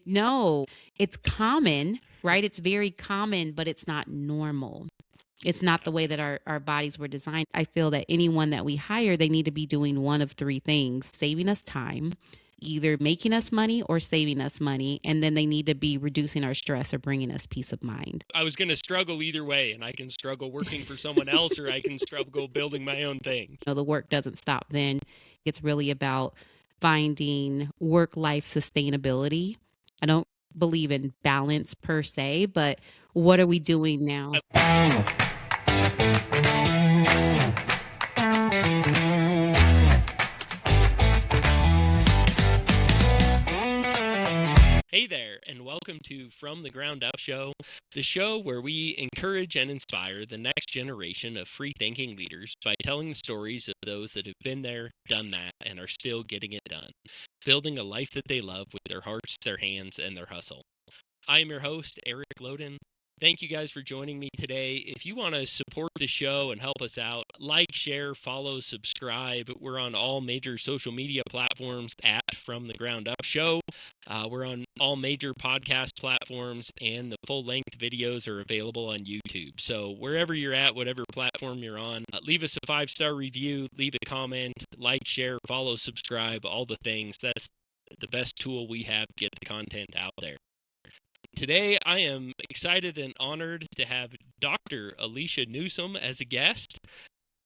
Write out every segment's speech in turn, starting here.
No, it's common, right? It's very common, but it's not normal. It's not the way that our bodies were designed. I feel that anyone that we hire, they need to be doing one of three things: saving us time, either making us money or saving us money. And then they need to be reducing our stress or bringing us peace of mind. I was going to struggle either way, and I can struggle working for someone else or I can struggle building my own thing. The work doesn't stop then. It's really about finding work-life sustainability. I don't believe in balance per se, but what are we doing now? Hey there, and welcome to From the Ground Up Show, the show where we encourage and inspire the next generation of free-thinking leaders by telling the stories of those that have been there, done that, and are still getting it done, building a life that they love with their hearts, their hands, and their hustle. I am your host, Eric Loden. Thank you guys for joining me today. If you want to support the show and help us out, like, share, follow, subscribe. We're on all major social media platforms at From the Ground Up Show. We're on all major podcast platforms, and the full-length videos are available on YouTube. So wherever you're at, whatever platform you're on, leave us a 5-star review, leave a comment, like, share, follow, subscribe, all the things. That's the best tool we have to get the content out there. Today, I am excited and honored to have Dr. Alicia Newsome as a guest.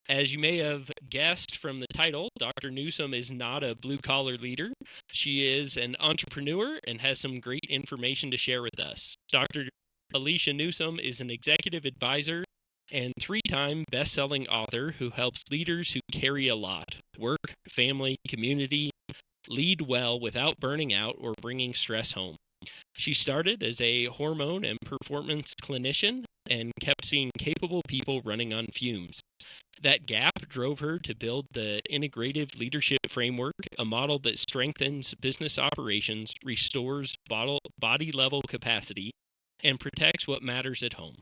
As you may have guessed from the title, Dr. Newsome is not a blue-collar leader. She is an entrepreneur and has some great information to share with us. Dr. Alicia Newsome is an executive advisor and 3-time best-selling author who helps leaders who carry a lot: work, family, community, lead well without burning out or bringing stress home. She started as a hormone and performance clinician and kept seeing capable people running on fumes. That gap drove her to build the integrative leadership framework, a model that strengthens business operations, restores body-level capacity, and protects what matters at home.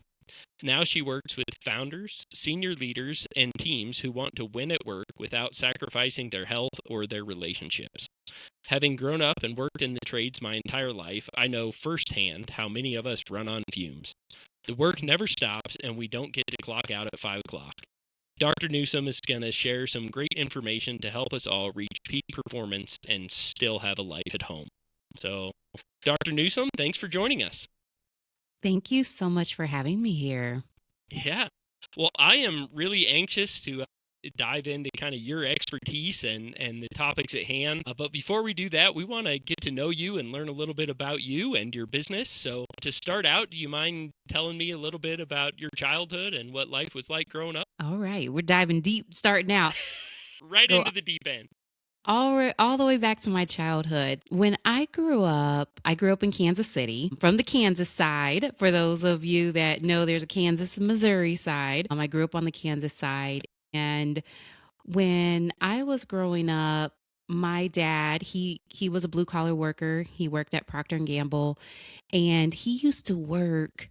Now she works with founders, senior leaders, and teams who want to win at work without sacrificing their health or their relationships. Having grown up and worked in the trades my entire life, I know firsthand how many of us run on fumes. The work never stops, and we don't get to clock out at 5 o'clock. Dr. Newsome is going to share some great information to help us all reach peak performance and still have a life at home. So, Dr. Newsome, thanks for joining us. Thank you so much for having me here. Yeah. Well, I am really anxious to dive into kind of your expertise and the topics at hand. But before we do that, we want to get to know you and learn a little bit about you and your business. So to start out, do you mind telling me a little bit about your childhood and what life was like growing up? All right, we're diving deep, starting out. Right into the deep end. All the way back to my childhood. When I grew up in Kansas City, from the Kansas side. For those of you that know, there's a Kansas and Missouri side. I grew up on the Kansas side. And when I was growing up, my dad, he was a blue collar worker. He worked at Procter & Gamble, and he used to work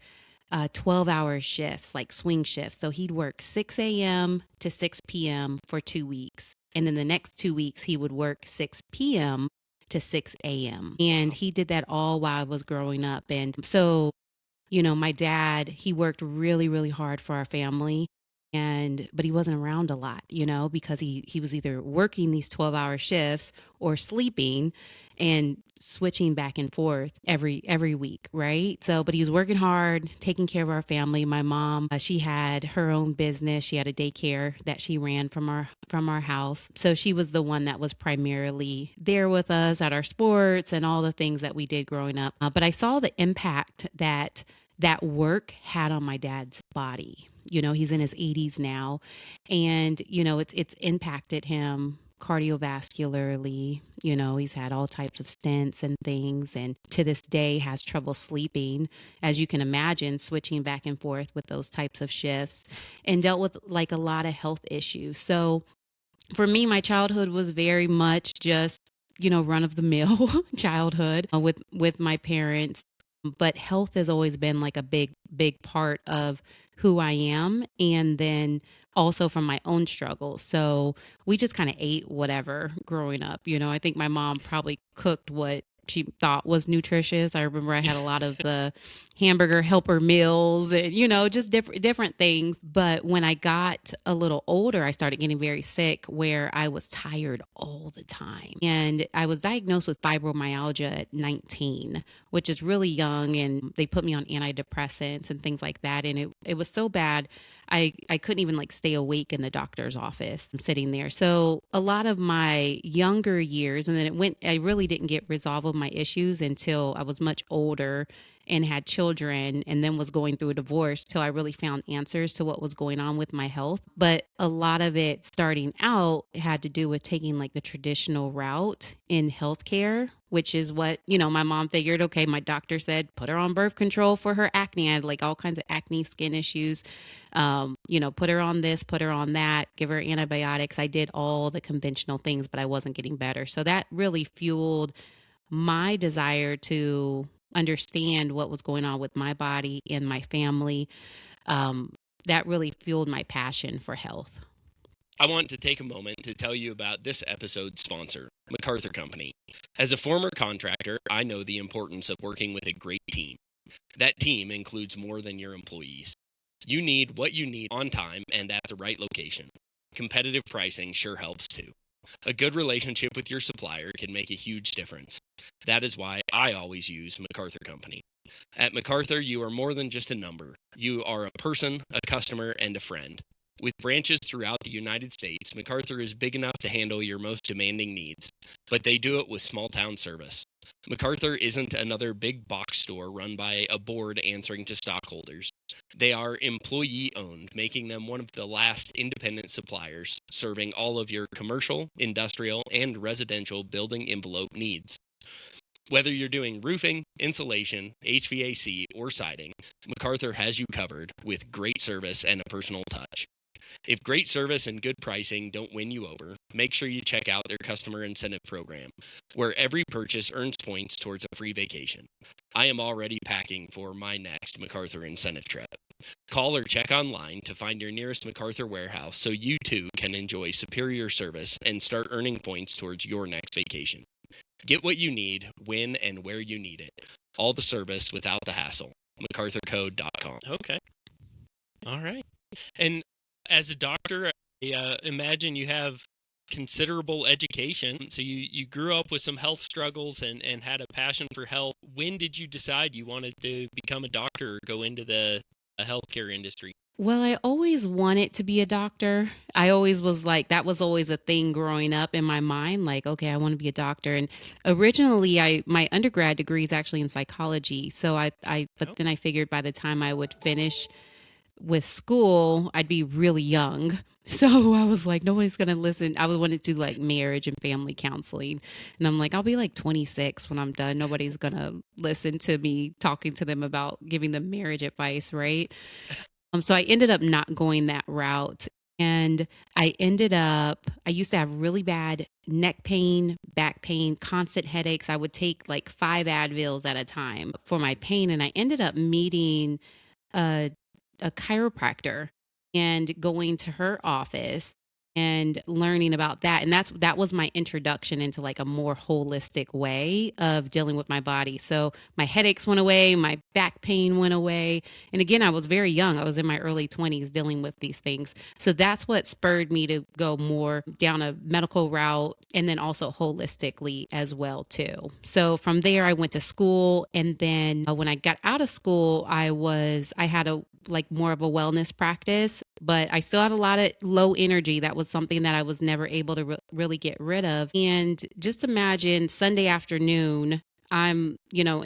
12-hour shifts, like swing shifts. So he'd work 6 a.m. to 6 p.m. for 2 weeks. And then the next 2 weeks, he would work 6 p.m. to 6 a.m. And he did that all while I was growing up. And so, my dad, he worked really, really hard for our family. But he wasn't around a lot, because he was either working these 12-hour shifts or sleeping and switching back and forth every week, right? So, but he was working hard, taking care of our family. My mom, she had her own business. She had a daycare that she ran from our house. So she was the one that was primarily there with us at our sports and all the things that we did growing up. But I saw the impact that work had on my dad's body. He's in his 80s now, and, it's impacted him cardiovascularly. He's had all types of stents and things, and to this day has trouble sleeping, as you can imagine, switching back and forth with those types of shifts, and dealt with like a lot of health issues. So for me, my childhood was very much just, run of the mill childhood with my parents. But health has always been like a big part of who I am, and then also from my own struggles. So we just kind of ate whatever growing up. I think my mom probably cooked what she thought was nutritious. I remember I had a lot of the hamburger helper meals and, just different things. But when I got a little older, I started getting very sick where I was tired all the time. And I was diagnosed with fibromyalgia at 19, which is really young. And they put me on antidepressants and things like that. And it was so bad. I couldn't even like stay awake in the doctor's office. I'm sitting there. So a lot of my younger years, and then I really didn't get resolve of my issues until I was much older and had children and then was going through a divorce till I really found answers to what was going on with my health. But a lot of it starting out had to do with taking like the traditional route in healthcare, which is what, my mom figured, okay, my doctor said, put her on birth control for her acne. I had like all kinds of acne, skin issues. Put her on this, put her on that, give her antibiotics. I did all the conventional things, but I wasn't getting better. So that really fueled my desire to understand what was going on with my body and my family. That really fueled my passion for health. I want to take a moment to tell you about this episode's sponsor, MacArthur Company. As a former contractor, I know the importance of working with a great team. That team includes more than your employees. You need what you need on time and at the right location. Competitive pricing sure helps too. A good relationship with your supplier can make a huge difference. That is why I always use MacArthur Company. At MacArthur, you are more than just a number. You are a person, a customer, and a friend. With branches throughout the United States, MacArthur is big enough to handle your most demanding needs, but they do it with small-town service. MacArthur isn't another big box store run by a board answering to stockholders. They are employee-owned, making them one of the last independent suppliers, serving all of your commercial, industrial, and residential building envelope needs. Whether you're doing roofing, insulation, HVAC, or siding, MacArthur has you covered with great service and a personal touch. If great service and good pricing don't win you over, make sure you check out their customer incentive program, where every purchase earns points towards a free vacation. I am already packing for my next MacArthur incentive trip. Call or check online to find your nearest MacArthur warehouse so you too can enjoy superior service and start earning points towards your next vacation. Get what you need, when and where you need it. All the service without the hassle. MacArthurCode.com. Okay. All right. And as a doctor, I imagine you have considerable education. So you grew up with some health struggles and had a passion for health. When did you decide you wanted to become a doctor or go into the healthcare industry? Well, I always wanted to be a doctor. I always was like, that was always a thing growing up in my mind. Like, okay, I want to be a doctor. And originally my undergrad degree is actually in psychology. So but then I figured by the time I would finish with school, I'd be really young. So I was like, nobody's going to listen. I wanted to do like marriage and family counseling. And I'm like, I'll be like 26 when I'm done. Nobody's going to listen to me talking to them about giving them marriage advice, right? So I ended up not going that route. And I used to have really bad neck pain, back pain, constant headaches. I would take like 5 Advils at a time for my pain. And I ended up meeting a chiropractor and going to her office and learning about that. And that was my introduction into like a more holistic way of dealing with my body. So my headaches went away, my back pain went away. And again, I was very young. I was in my early 20s dealing with these things. So that's what spurred me to go more down a medical route and then also holistically as well too. So from there I went to school, and then when I got out of school, I had a like more of a wellness practice, but I still had a lot of low energy. That was something that I was never able to really get rid of. And just imagine Sunday afternoon, and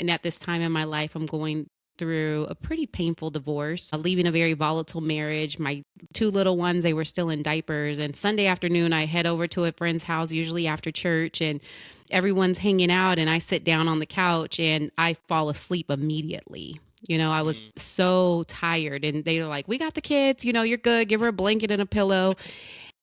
at this time in my life, I'm going through a pretty painful divorce, leaving a very volatile marriage. My 2 little ones, they were still in diapers. And Sunday afternoon, I head over to a friend's house, usually after church, and everyone's hanging out. And I sit down on the couch and I fall asleep immediately. I was so tired, and they were like, we got the kids, you're good. Give her a blanket and a pillow.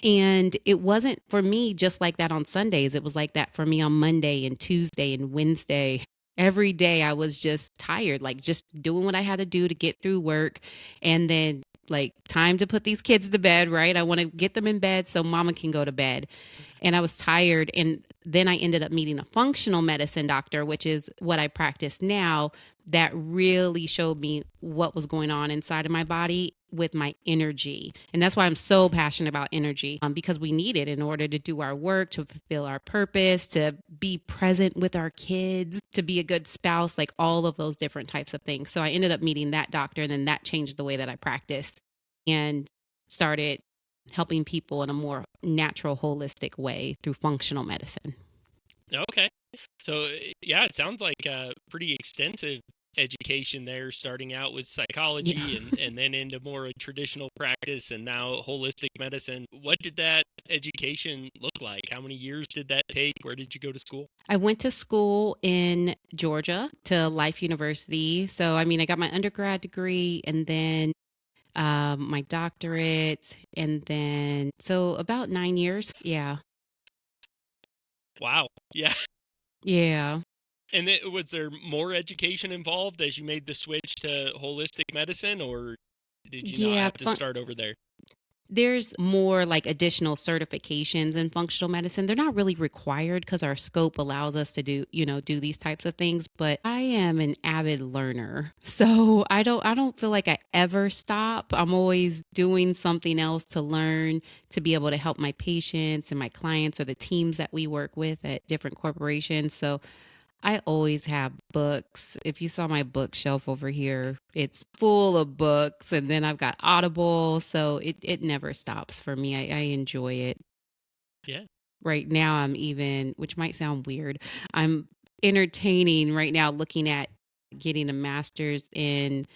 And it wasn't for me just like that on Sundays. It was like that for me on Monday and Tuesday and Wednesday. Every day I was just tired, like just doing what I had to do to get through work. And then like time to put these kids to bed, right? I want to get them in bed so mama can go to bed. and I was tired. And then I ended up meeting a functional medicine doctor, which is what I practice now, that really showed me what was going on inside of my body with my energy. And that's why I'm so passionate about energy, because we need it in order to do our work, to fulfill our purpose, to be present with our kids, to be a good spouse, like all of those different types of things. So I ended up meeting that doctor, and then that changed the way that I practiced and started helping people in a more natural, holistic way through functional medicine. Okay. So, yeah, it sounds like a pretty extensive education there, starting out with Yeah. psychology and then into more a traditional practice and now holistic medicine. What did that education look like? How many years did that take? Where did you go to school? I went to school in Georgia to Life University. So, I mean, I got my undergrad degree and then my doctorate, and then so about 9 years. Yeah. Wow. Yeah. Yeah. And was there more education involved as you made the switch to holistic medicine, or did you not Yeah. have to start over there? There's more like additional certifications in functional medicine. They're not really required because our scope allows us to do these types of things, but I am an avid learner. So I don't feel like I ever stop. I'm always doing something else to learn, to be able to help my patients and my clients or the teams that we work with at different corporations. So I always have books. If you saw my bookshelf over here, it's full of books. And then I've got Audible. So it never stops for me. I enjoy it. Yeah. Right now, which might sound weird, I'm entertaining right now looking at getting a master's in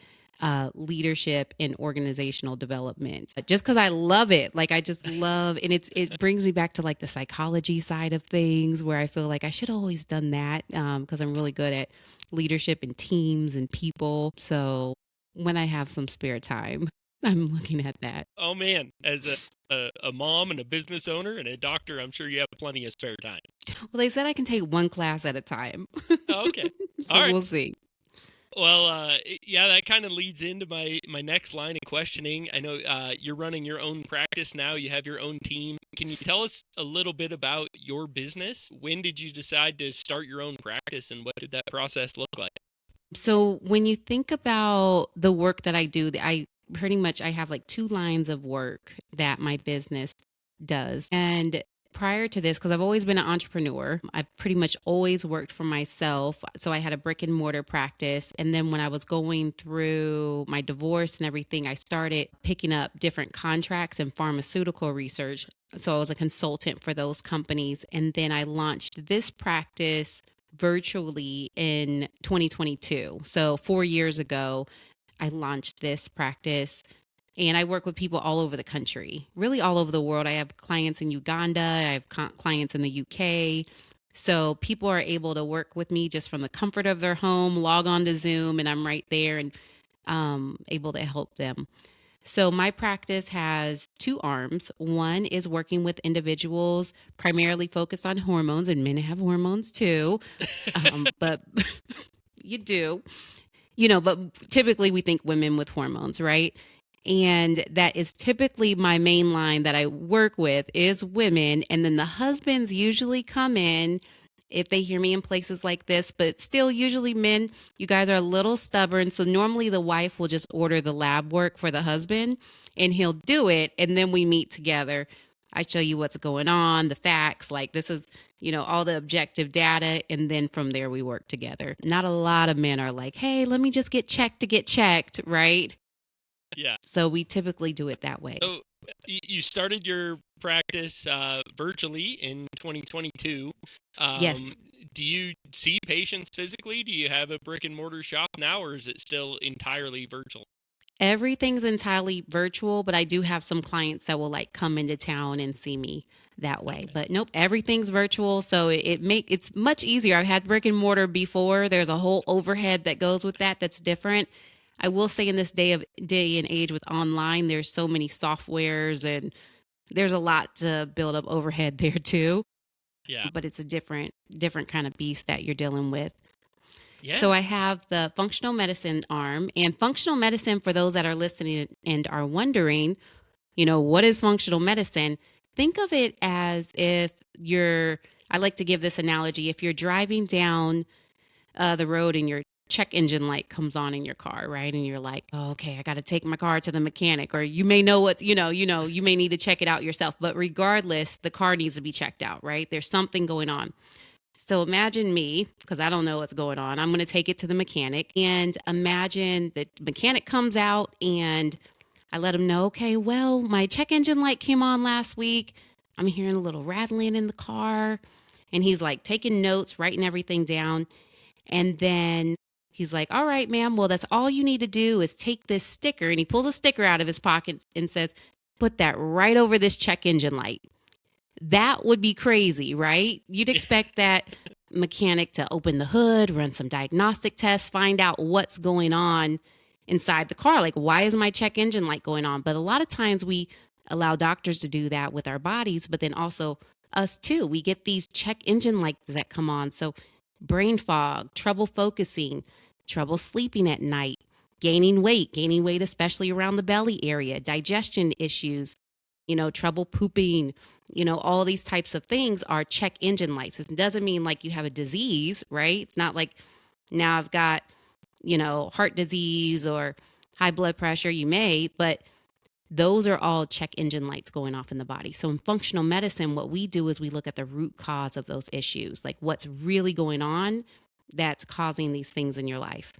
leadership and organizational development, just because I love it. Like I just love, and it brings me back to like the psychology side of things, where I feel like I should have always done that, because I'm really good at leadership and teams and people. So when I have some spare time, I'm looking at that. Oh man, as a mom and a business owner and a doctor, I'm sure you have plenty of spare time. Well, they said I can take one class at a time. Oh, okay. All So right. we'll see. Well, yeah, that kind of leads into my next line of questioning. I know you're running your own practice now. You have your own team. Can you tell us a little bit about your business? When did you decide to start your own practice, and what did that process look like? So when you think about the work that I do, I pretty much I have like two lines of work that my business does. And prior to this, because I've always been an entrepreneur, I've pretty much always worked for myself. So I had a brick and mortar practice. And then when I was going through my divorce and everything, I started picking up different contracts in pharmaceutical research. So I was a consultant for those companies. And then I launched this practice virtually in 2022. So 4 years ago, I launched this practice, and I work with people all over the country, really all over the world. I have clients in Uganda, I have clients in the UK. So people are able to work with me just from the comfort of their home, log on to Zoom, and I'm right there and able to help them. So my practice has two arms. One is working with individuals primarily focused on hormones, and men have hormones too. But you do, but typically we think women with hormones, right? And that is typically my main line that I work with is women. And then the husbands usually come in if they hear me in places like this, but still, usually men, you guys are a little stubborn. So normally the wife will just order the lab work for the husband and he'll do it. And then we meet together. I show you what's going on, the facts, like this is, all the objective data. And then from there, we work together. Not a lot of men are like, hey, let me just get checked to get checked, right? Yeah. So we typically do it that way. So you started your practice virtually in 2022. Yes. Do you see patients physically? Do you have a brick and mortar shop now, or is it still entirely virtual? Everything's entirely virtual, but I do have some clients that will like come into town and see me that way. Okay. But nope, everything's virtual, so it's much easier. I've had brick and mortar before. There's a whole overhead that goes with that that's different. I will say in this day and age with online, there's so many softwares and there's a lot to build up overhead there too. Yeah. But it's a different kind of beast that you're dealing with. Yeah. So I have the functional medicine arm, and functional medicine, for those that are listening and are wondering, what is functional medicine? Think of it as if I like to give this analogy. If you're driving down the road and your check engine light comes on in your car, right? And you're like, oh, okay, I got to take my car to the mechanic, or you may know what, you may need to check it out yourself. But regardless, the car needs to be checked out, right? There's something going on. So imagine me, because I don't know what's going on. I'm going to take it to the mechanic, and imagine the mechanic comes out and I let him know, okay, well, my check engine light came on last week. I'm hearing a little rattling in the car. And he's like taking notes, writing everything down. And then he's like, all right, ma'am, well, that's all you need to do is take this sticker. And he pulls a sticker out of his pocket and says, put that right over this check engine light. That would be crazy, right? You'd expect that mechanic to open the hood, run some diagnostic tests, find out what's going on inside the car. Like, why is my check engine light going on? But a lot of times we allow doctors to do that with our bodies, but then also us too. We get these check engine lights that come on. So brain fog, trouble focusing, trouble sleeping at night, gaining weight, especially around the belly area, digestion issues, trouble pooping, all these types of things are check engine lights. It doesn't mean like you have a disease, right? It's not like now I've got, heart disease or high blood pressure. You may, but those are all check engine lights going off in the body. So in functional medicine, what we do is we look at the root cause of those issues, like what's really going on that's causing these things in your life.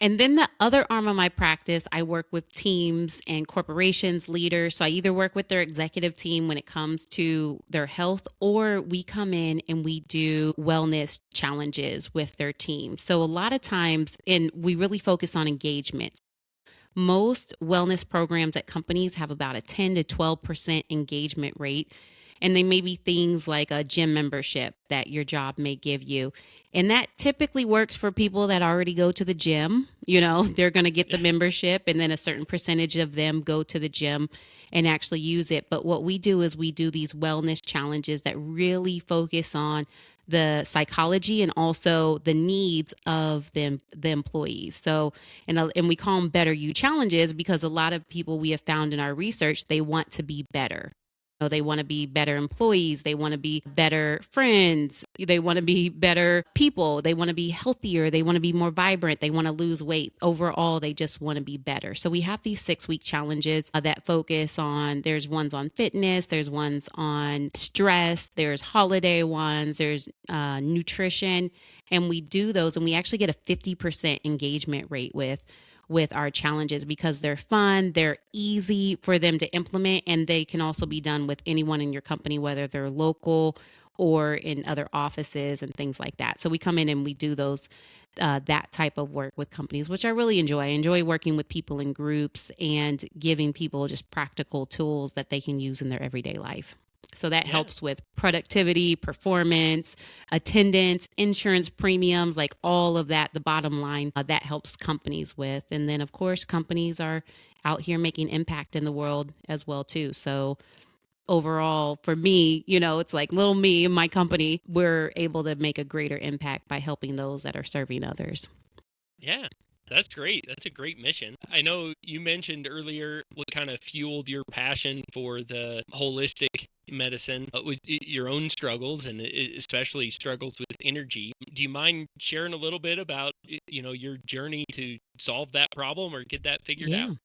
And then the other arm of my practice, I work with teams and corporations, leaders. So I either work with their executive team when it comes to their health, or we come in and we do wellness challenges with their team. So a lot of times, and we really focus on engagement. Most wellness programs at companies have about a 10 to 12% engagement rate. And they may be things like a gym membership that your job may give you. And that typically works for people that already go to the gym. They're going to get the membership, and then a certain percentage of them go to the gym and actually use it. But what we do is we do these wellness challenges that really focus on the psychology and also the needs of the employees. So, and we call them better you challenges because a lot of people we have found in our research, they want to be better. They want to be better employees. They want to be better friends. They want to be better people. They want to be healthier. They want to be more vibrant. They want to lose weight. Overall, they just want to be better. So we have these 6-week challenges that focus on, there's ones on fitness, there's ones on stress, there's holiday ones, there's nutrition. And we do those, and we actually get a 50% engagement rate with our challenges because they're fun, they're easy for them to implement, and they can also be done with anyone in your company, whether they're local or in other offices and things like that. So we come in and we do those that type of work with companies, which I really enjoy. I enjoy working with people in groups and giving people just practical tools that they can use in their everyday life. So that helps with productivity, performance, attendance, insurance premiums, like all of that, the bottom line that helps companies with. And then, of course, companies are out here making impact in the world as well, too. So overall, for me, it's like little me and my company, we're able to make a greater impact by helping those that are serving others. Yeah. That's great. That's a great mission. I know you mentioned earlier what kind of fueled your passion for the holistic medicine was your own struggles, and especially struggles with energy. Do you mind sharing a little bit about your journey to solve that problem or get that figured out?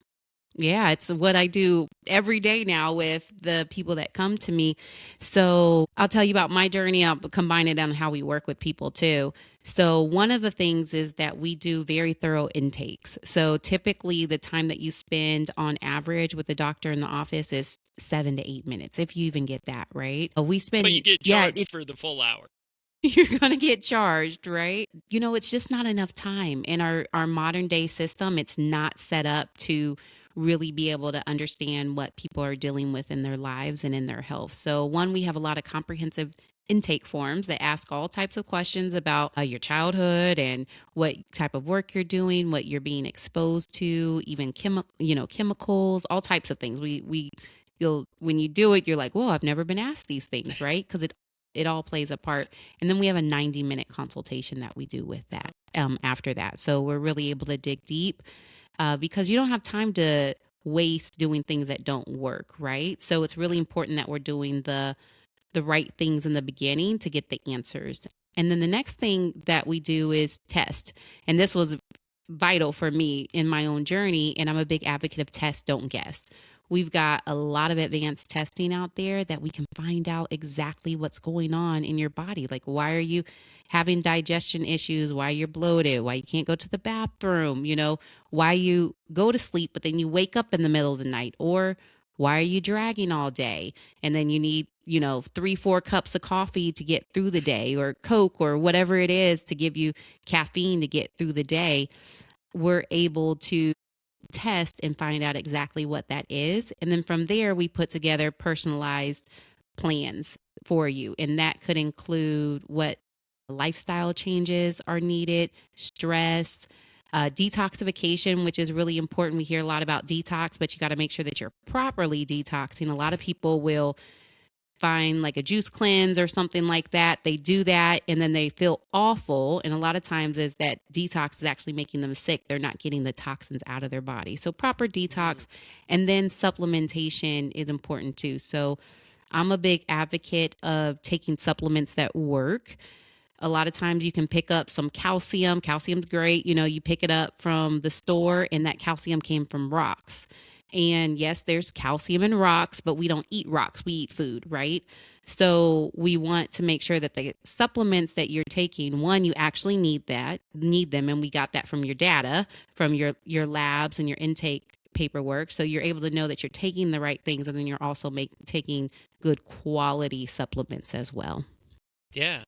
Yeah, it's what I do every day now with the people that come to me. So I'll tell you about my journey. I'll combine it on how we work with people too. So one of the things is that we do very thorough intakes. So typically the time that you spend on average with the doctor in the office is 7 to 8 minutes, if you even get that, right? We spend, But you get charged for the full hour. You're going to get charged, right? It's just not enough time in our modern day system. It's not set up to really be able to understand what people are dealing with in their lives and in their health. So one, we have a lot of comprehensive intake forms that ask all types of questions about your childhood and what type of work you're doing, what you're being exposed to, even chemicals, all types of things. You'll when you do it, you're like, whoa, I've never been asked these things, right? Because it all plays a part. And then we have a 90-minute consultation that we do with that after that. So we're really able to dig deep because you don't have time to waste doing things that don't work, right? So it's really important that we're doing the right things in the beginning to get the answers. And then the next thing that we do is test. And this was vital for me in my own journey. And I'm a big advocate of test, don't guess. We've got a lot of advanced testing out there that we can find out exactly what's going on in your body. Like, why are you having digestion issues? Why you're bloated? Why you can't go to the bathroom? Why you go to sleep, but then you wake up in the middle of the night? Or why are you dragging all day? And then you need, 3, 4 cups of coffee to get through the day, or Coke, or whatever it is to give you caffeine to get through the day. We're able to test and find out exactly what that is. And then from there, we put together personalized plans for you. And that could include what lifestyle changes are needed, stress, detoxification, which is really important. We hear a lot about detox, but you got to make sure that you're properly detoxing. A lot of people will find like a juice cleanse or something like that. They do that and then they feel awful. And a lot of times is that detox is actually making them sick. They're not getting the toxins out of their body. So proper detox, and then supplementation is important too. So I'm a big advocate of taking supplements that work. A lot of times you can pick up some calcium. Calcium's great. You pick it up from the store, and that calcium came from rocks. And yes, there's calcium in rocks, but we don't eat rocks. We eat food, right? So we want to make sure that the supplements that you're taking, one, you actually need them. And we got that from your data, from your labs and your intake paperwork. So you're able to know that you're taking the right things. And then you're also taking good quality supplements as well. Yeah.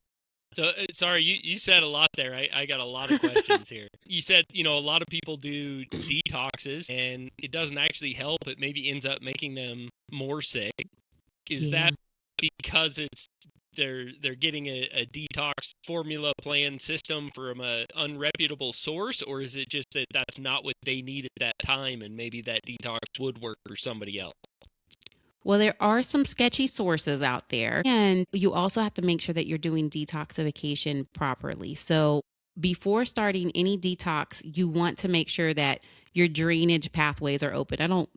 So, sorry, you said a lot there. I got a lot of questions here. You said, a lot of people do detoxes, and it doesn't actually help. It maybe ends up making them more sick. Is that because they're getting a detox formula plan system from an unreputable source, or is it just that that's not what they need at that time, and maybe that detox would work for somebody else? Well, there are some sketchy sources out there, and you also have to make sure that you're doing detoxification properly. So before starting any detox, you want to make sure that your drainage pathways are open. I don't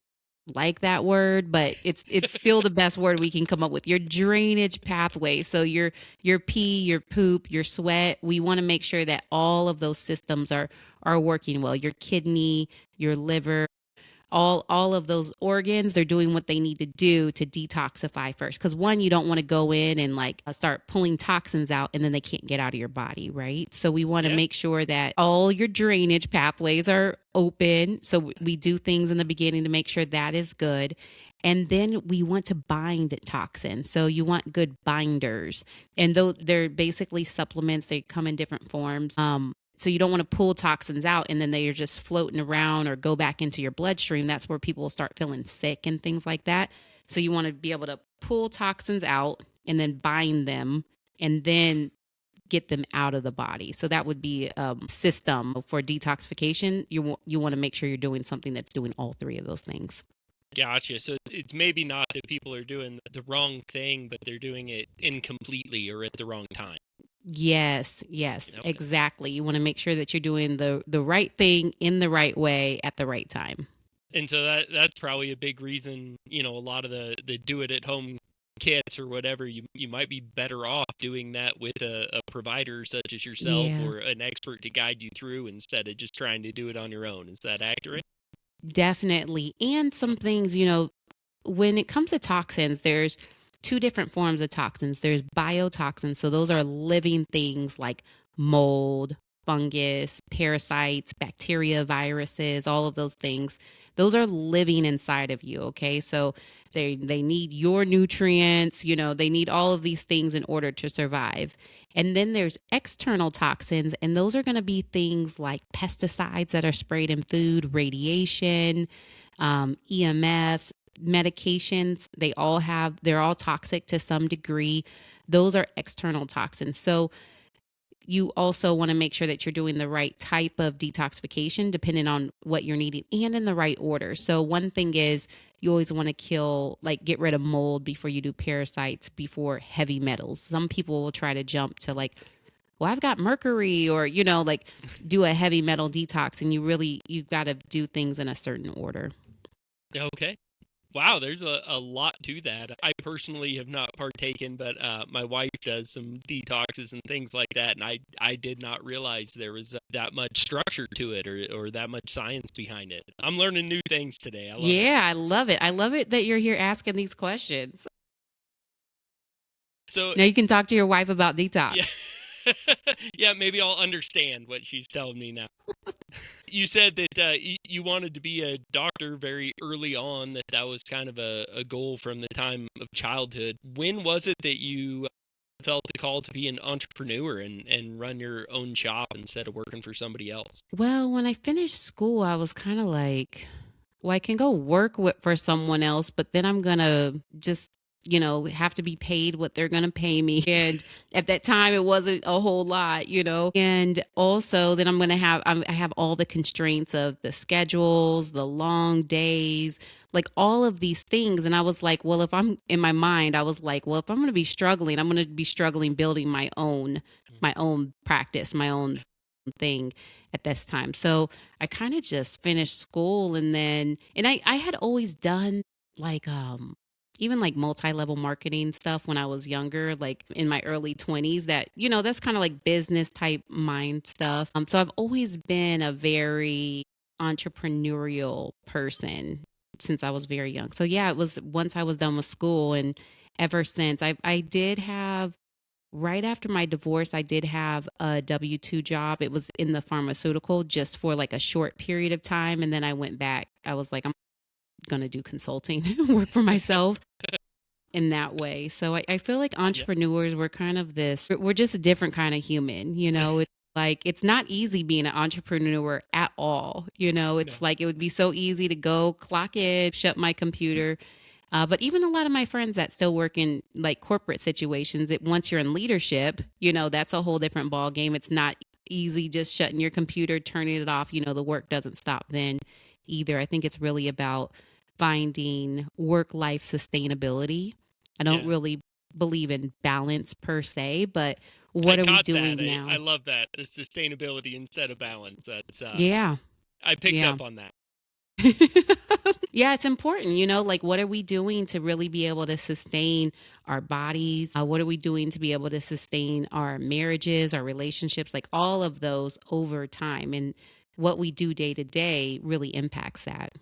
like that word, but it's still the best word we can come up with. Your drainage pathway. So your pee, your poop, your sweat, we want to make sure that all of those systems are working well. Your kidney, your liver, all of those organs, they're doing what they need to do to detoxify first. Because one, you don't want to go in and start pulling toxins out and then they can't get out of your body, right? So we want to make sure that all your drainage pathways are open. So we do things in the beginning to make sure that is good. And then we want to bind toxins. So you want good binders. And though they're basically supplements, they come in different forms. So you don't want to pull toxins out and then they are just floating around or go back into your bloodstream. That's where people will start feeling sick and things like that. So you want to be able to pull toxins out and then bind them and then get them out of the body. So that would be a system for detoxification. You want to make sure you're doing something that's doing all three of those things. Gotcha. So it's maybe not that people are doing the wrong thing, but they're doing it incompletely or at the wrong time. Yes, exactly. You want to make sure that you're doing the right thing in the right way at the right time. And so that's probably a big reason, a lot of the do it at home kits or whatever, you might be better off doing that with a provider such as yourself or an expert to guide you through instead of just trying to do it on your own. Is that accurate? Definitely. And some things, when it comes to toxins, there's two different forms of toxins. There's biotoxins. So those are living things like mold, fungus, parasites, bacteria, viruses, all of those things. Those are living inside of you. Okay. So they need your nutrients, they need all of these things in order to survive. And then there's external toxins, and those are going to be things like pesticides that are sprayed in food, radiation, EMFs, medications. They're all toxic to some degree. Those are external toxins. So you also want to make sure that you're doing the right type of detoxification depending on what you're needing and in the right order. So one thing is you always want to get rid of mold before you do parasites, before heavy metals. Some people will try to jump to well, I've got mercury, or, do a heavy metal detox, and you've got to do things in a certain order. Okay. Wow, there's a lot to that. I personally have not partaken, but my wife does some detoxes and things like that, and I did not realize there was that much structure to it or that much science behind it. I'm learning new things today. I love it. Yeah, I love it. I love it that you're here asking these questions. So, Now you can talk to your wife about detox. yeah. Yeah, maybe I'll understand what she's telling me now. You said that you wanted to be a doctor very early on, that was kind of a goal from the time of childhood. When was it that you felt the call to be an entrepreneur and run your own shop instead of working for somebody else? Well, when I finished school, I was kind of like, well, I can go work for someone else, but then I'm going to just, have to be paid what they're going to pay me. And at that time, it wasn't a whole lot. And also, then I have all the constraints of the schedules, the long days, like all of these things. And I was like, well, if I'm in my mind, I was like, well, if I'm going to be struggling, I'm going to be struggling building my own practice, my own thing at this time. So I kind of just finished school and I had always done like even like multi-level marketing stuff when I was younger, like in my early 20s that, that's kind of like business type mind stuff. So I've always been a very entrepreneurial person since I was very young. So yeah, it was once I was done with school and ever since I did have right after my divorce, I did have a W-2 job. It was in the pharmaceutical just for like a short period of time. And then I went back. I was like, I'm going to do consulting, work for myself in that way. So I feel like Yeah. entrepreneurs, we're just a different kind of human. It's like, it's not easy being an entrepreneur at all. No. It's like it would be so easy to go clock in, shut my computer. But even a lot of my friends that still work in like corporate situations, once you're in leadership, that's a whole different ball game. It's not easy just shutting your computer, turning it off. The work doesn't stop then either. I think it's really about finding work life sustainability. I don't Yeah. really believe in balance per se, but I what are we caught that. doing I now? love that. The sustainability instead of balance. That's Yeah, I picked yeah. up on that. Yeah, it's important, like what are we doing to really be able to sustain our bodies? What are we doing to be able to sustain our marriages, our relationships, like all of those over time? And what we do day to day really impacts that.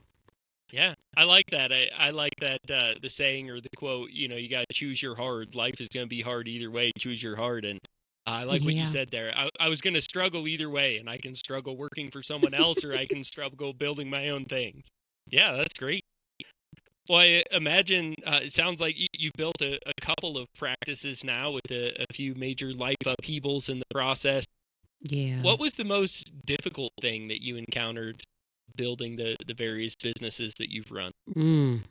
Yeah, I like that. I like that the saying or the quote. You got to choose your hard. Life is going to be hard either way. Choose your hard, and I like what you Yeah. said there. I was going to struggle either way, and I can struggle working for someone else, or I can struggle building my own things. Yeah, that's great. Well, I imagine it sounds like you built a couple of practices now with a few major life upheavals in the process. Yeah. What was the most difficult thing that you encountered building the various businesses that you've run? Mm,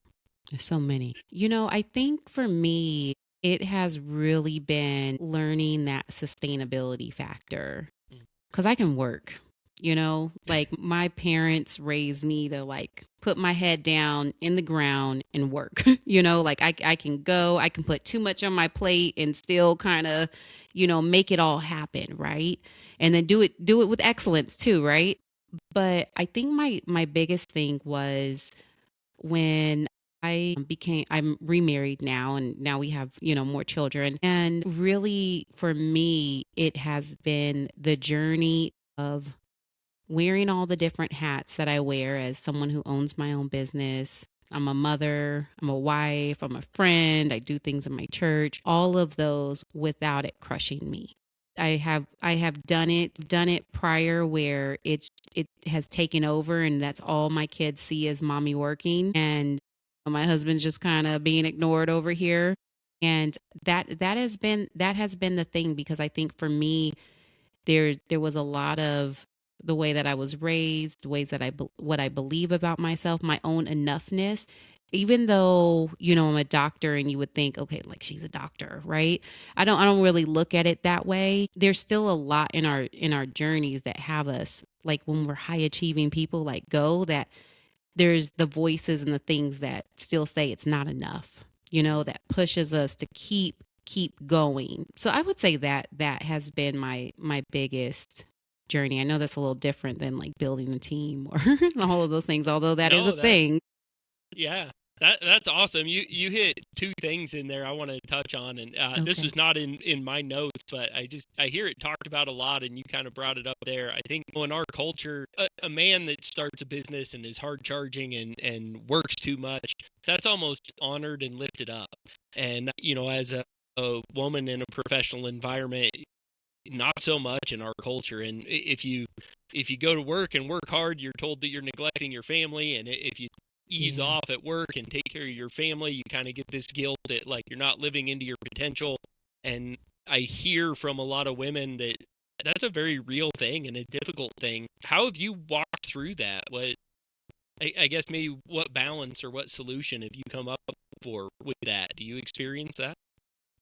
there's so many. I think for me, it has really been learning that sustainability factor Mm. because I can work. Like my parents raised me to like put my head down in the ground and work. Like I can go, I can put too much on my plate and still kind of, make it all happen, right? And then do it with excellence too, right? But I think my biggest thing was when I'm remarried now and now we have, more children. And really for me, it has been the journey of wearing all the different hats that I wear as someone who owns my own business. I'm a mother, I'm a wife, I'm a friend, I do things in my church, all of those without it crushing me. I have done it prior where it has taken over and that's all my kids see is mommy working and my husband's just kind of being ignored over here. And that has been the thing because I think for me there was a lot of the way that I was raised, ways that what I believe about myself, my own enoughness. Even though, I'm a doctor and you would think, okay, like she's a doctor, right? I don't really look at it that way. There's still a lot in our journeys that have us like when we're high achieving people like go that there's the voices and the things that still say it's not enough, that pushes us to keep going. So I would say that has been my biggest journey. I know that's a little different than like building a team or all of those things, although that is a No, that thing. Yeah. That's awesome. You hit two things in there I want to touch on, and this Okay. was not in my notes, but I hear it talked about a lot, and you kind of brought it up there. I think in our culture, a man that starts a business and is hard charging and works too much, that's almost honored and lifted up. And as a woman in a professional environment, not so much in our culture. And if you go to work and work hard, you're told that you're neglecting your family. And if you ease Yeah. off at work and take care of your family, you kind of get this guilt that like you're not living into your potential. And I hear from a lot of women that that's a very real thing and a difficult thing. How have you walked through that? I guess maybe what balance or what solution have you come up for with that? Do you experience that?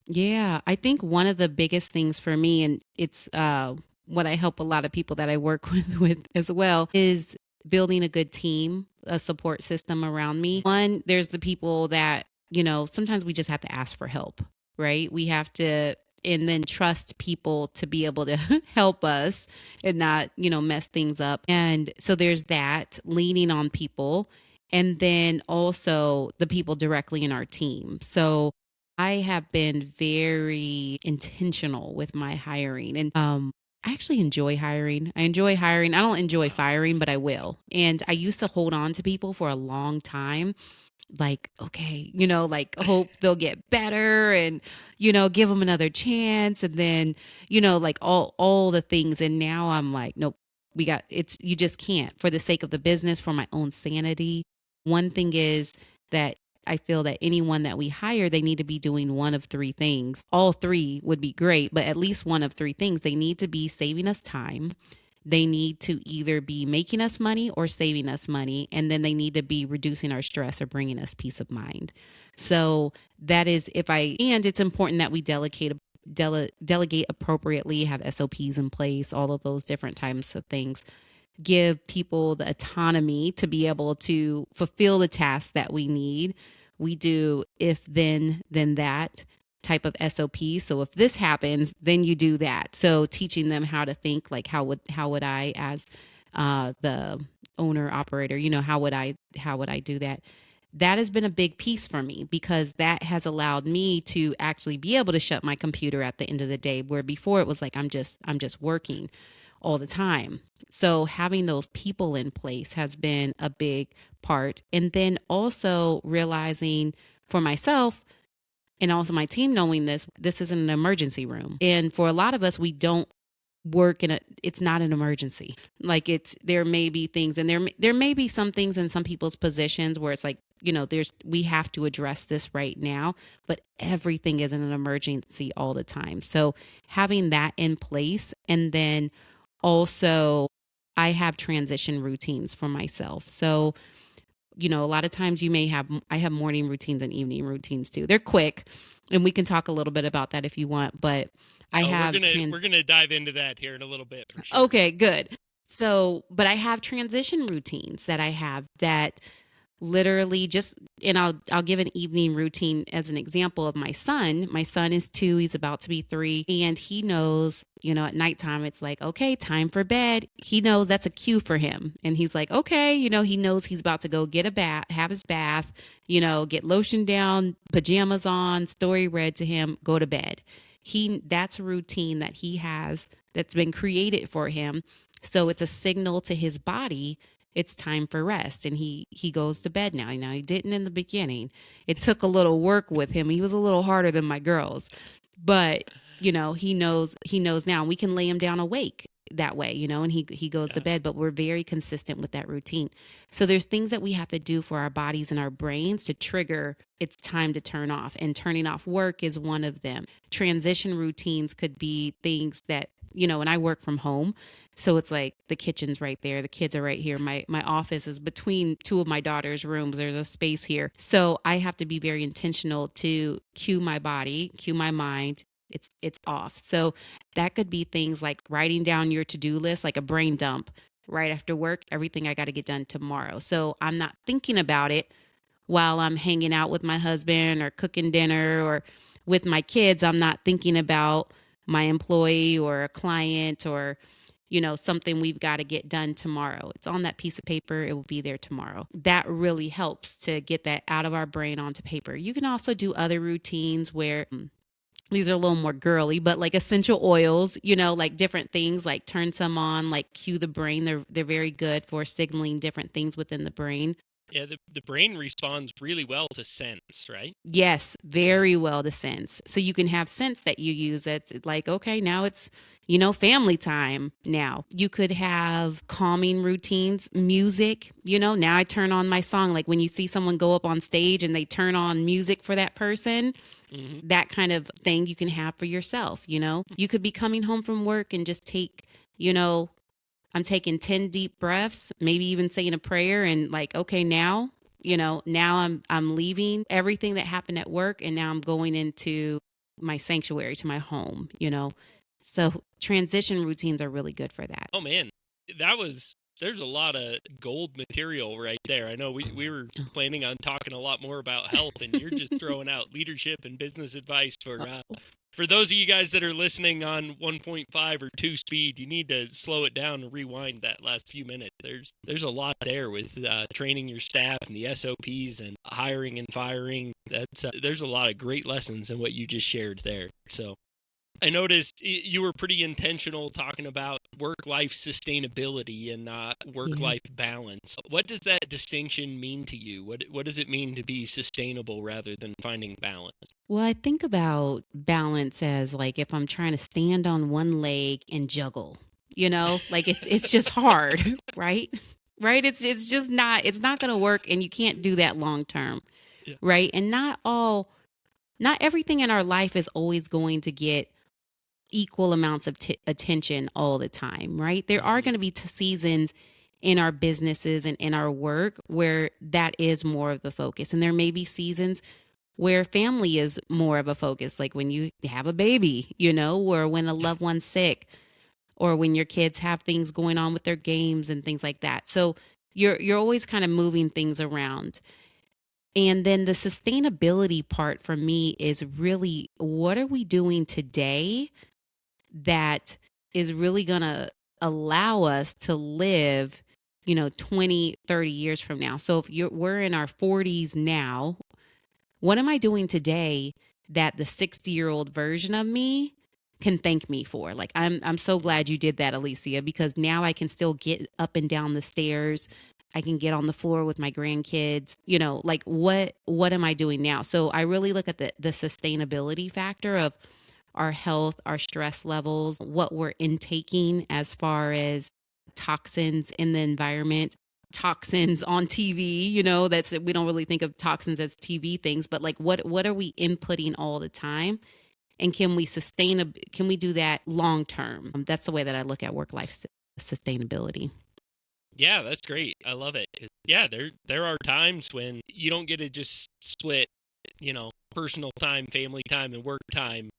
Yeah, I think one of the biggest things for me, and it's what I help a lot of people that I work with as well, is building a good team, a support system around me. One, there's the people that, sometimes we just have to ask for help, right? We have to, and then trust people to be able to help us and not, mess things up. And so there's that leaning on people. And then also the people directly in our team. So I have been very intentional with my hiring, and I actually enjoy hiring. I enjoy hiring. I don't enjoy firing, but I will. And I used to hold on to people for a long time, like, okay, like hope they'll get better and, give them another chance. And then, like all the things. And now I'm like, nope, you just can't, for the sake of the business, for my own sanity. One thing is that I feel that anyone that we hire, they need to be doing one of three things. All three would be great, but at least one of three things. They need to be saving us time. They need to either be making us money or saving us money. And then they need to be reducing our stress or bringing us peace of mind. So that is and it's important that we delegate appropriately, have SOPs in place, all of those different types of things. Give people the autonomy to be able to fulfill the tasks that we need. We do if then that type of SOP. So if this happens, then you do that. So teaching them how to think, like how would I, as the owner operator, how would I do that? That has been a big piece for me because that has allowed me to actually be able to shut my computer at the end of the day, where before it was like I'm just working all the time. So having those people in place has been a big part. And then also realizing for myself and also my team, knowing this isn't an emergency room. And for a lot of us, we don't work it's not an emergency. Like there may be things, and there may be some things in some people's positions where it's like, we have to address this right now, but everything isn't an emergency all the time. So having that in place, and then also I have transition routines for myself. So, a lot of times I have morning routines and evening routines too. They're quick, and we can talk a little bit about that if you want, but I Oh, we're have gonna we're gonna dive into that here in a little bit for sure. okay, good. So, but I have transition routines that I have that literally just, and I'll give an evening routine as an example of my son. My son is 2, he's about to be 3, and he knows, at nighttime it's like, okay, time for bed. He knows that's a cue for him. And he's like, okay, he knows he's about to go get a bath, have his bath, get lotion down, pajamas on, story read to him, go to bed. That's a routine that he has that's been created for him. So it's a signal to his body it's time for rest, and he goes to bed now. He didn't in the beginning. It took a little work with him. He was a little harder than my girls, but he knows now. We can lay him down awake that way, and he goes to Yeah. bed, but we're very consistent with that routine. So there's things that we have to do for our bodies and our brains to trigger it's time to turn off, and turning off work is one of them. Transition routines could be things that, and I work from home. So it's like the kitchen's right there. The kids are right here. My office is between two of my daughter's rooms. There's a space here. So I have to be very intentional to cue my body, cue my mind. It's off. So that could be things like writing down your to-do list, like a brain dump right after work, everything I got to get done tomorrow. So I'm not thinking about it while I'm hanging out with my husband or cooking dinner or with my kids. I'm not thinking about my employee or a client or something we've got to get done tomorrow. It's on that piece of paper. It will be there tomorrow. That really helps to get that out of our brain onto paper. You can also do other routines where these are a little more girly, but like essential oils, like different things, like turn some on, like cue the brain. They're very good for signaling different things within the brain. Yeah, the brain responds really well to scents, right? Yes, very well to scents. So you can have scents that you use that's like, okay, now it's, family time now. You could have calming routines, music, now I turn on my song. Like when you see someone go up on stage and they turn on music for that person, that kind of thing you can have for yourself. You could be coming home from work and just take, I'm taking 10 deep breaths, maybe even saying a prayer and like, okay, now, now I'm leaving everything that happened at work and now I'm going into my sanctuary, to my home. So transition routines are really good for that. Oh man, there's a lot of gold material right there. I know we were planning on talking a lot more about health, and you're just throwing out leadership and business advice for those of you guys that are listening on 1.5 or 2 speed. You need to slow it down and rewind that last few minutes. There's a lot there with training your staff and the SOPs and hiring and firing. There's a lot of great lessons in what you just shared there. So I noticed you were pretty intentional talking about work-life sustainability and work-life balance. What does that distinction mean to you? What does it mean to be sustainable rather than finding balance? Well, I think about balance as like if I'm trying to stand on one leg and juggle, like it's just hard, right? Right? It's just not going to work, and you can't do that long term. Yeah. Right? And not everything in our life is always going to get equal amounts of attention all the time, right? There are going to be seasons in our businesses and in our work where that is more of the focus. And there may be seasons where family is more of a focus, like when you have a baby, or when a loved one's sick, or when your kids have things going on with their games and things like that. So you're always kind of moving things around. And then the sustainability part for me is really, what are we doing today that is really going to allow us to live 20, 30 years from now. So if we're in our 40s now, what am I doing today that the 60-year-old version of me can thank me for? Like I'm so glad you did that, Alicia, because now I can still get up and down the stairs. I can get on the floor with my grandkids. Like what am I doing now? So I really look at the sustainability factor of our health, our stress levels, what we're intaking as far as toxins in the environment, toxins on TV, that's, we don't really think of toxins as TV things, but like what are we inputting all the time? And can we do that long term? That's the way that I look at work life sustainability. Yeah, that's great. I love it. Yeah, there are times when you don't get to just split, personal time, family time, and work time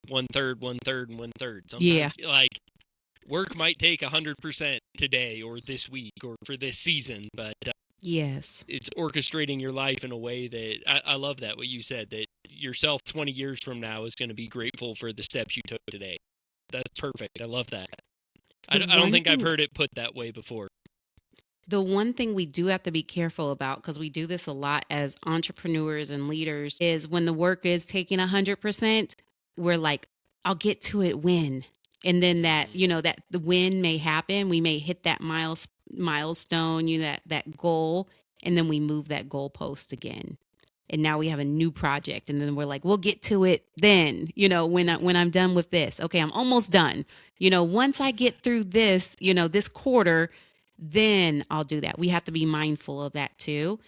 1/3, 1/3, and 1/3. Sometimes, like, work might take 100% today or this week or for this season, but yes, it's orchestrating your life in a way that I love that what you said, that yourself 20 years from now is going to be grateful for the steps you took today. That's perfect. I love that. I don't think I've heard it put that way before. The one thing we do have to be careful about, because we do this a lot as entrepreneurs and leaders, is when the work is taking 100%, we're like, I'll get to it when. And then that, that the win may happen. We may hit that milestone, that goal, and then we move that goalpost again. And now we have a new project, and then we're like, we'll get to it then, when I'm done with this. Okay, I'm almost done. Once I get through this, this quarter, then I'll do that. We have to be mindful of that too.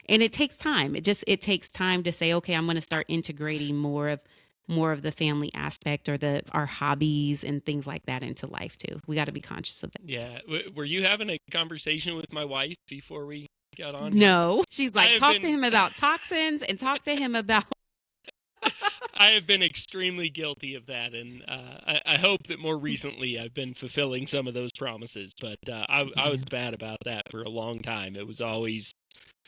And it takes time. It takes time to say, okay, I'm going to start integrating more of the family aspect or our hobbies and things like that into life too. We got to be conscious of that. Yeah. Were you having a conversation with my wife before we got on? No. She's like, talk to him about toxins and talk to him about I have been extremely guilty of that, and I hope that more recently I've been fulfilling some of those promises, but I was bad about that for a long time. It was always,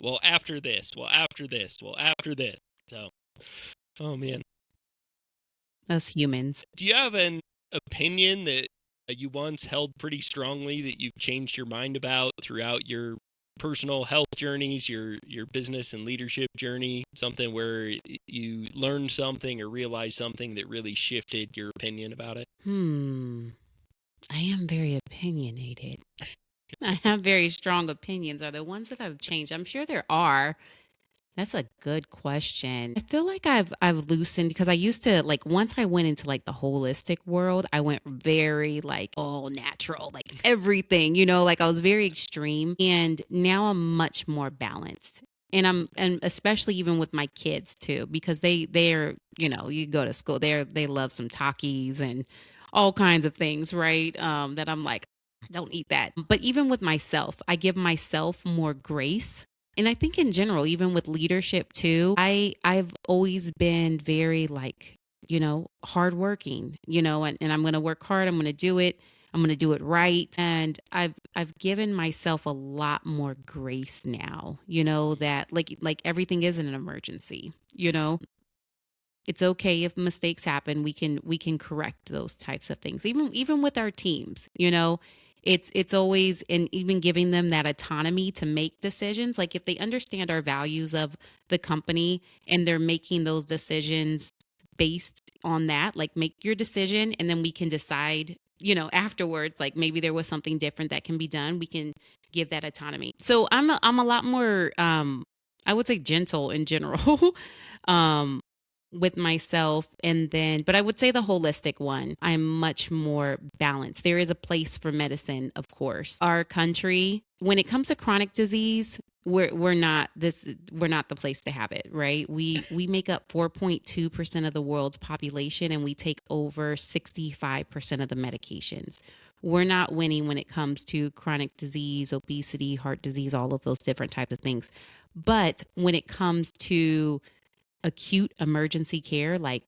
well, after this, well, after this, well, after this. So, oh man. Us humans. Do you have an opinion that you once held pretty strongly that you've changed your mind about throughout your personal health journeys, your business and leadership journey, something where you learned something or realized something that really shifted your opinion about it? I am very opinionated. I have very strong opinions. Are there ones that I've changed? I'm sure there are. That's a good question. I feel like I've loosened because I used to like once I went into like the holistic world, I went very like all natural, like everything, like I was very extreme and now I'm much more balanced. And especially even with my kids too because they're, you go to school, they love some Takis and all kinds of things, right? That I'm like don't eat that. But even with myself, I give myself more grace and I think in general, even with leadership too, I've always been very like, hardworking, and I'm gonna work hard, I'm gonna do it, I'm gonna do it right. And I've given myself a lot more grace now, that like everything isn't an emergency. It's okay if mistakes happen. We can correct those types of things. Even with our teams, it's always and even giving them that autonomy to make decisions. Like if they understand our values of the company and they're making those decisions based on that, like make your decision and then we can decide, afterwards, like maybe there was something different that can be done. We can give that autonomy. So I'm a lot more I would say gentle in general. um with myself and then but I would say the holistic one I'm much more balanced. There is a place for medicine, of course. Our country when it comes to chronic disease, we're not the place to have it, right? We make up 4.2% of the world's population and we take over 65% of the medications. We're not winning when it comes to chronic disease, obesity, heart disease, all of those different types of things. But when it comes to acute emergency care, like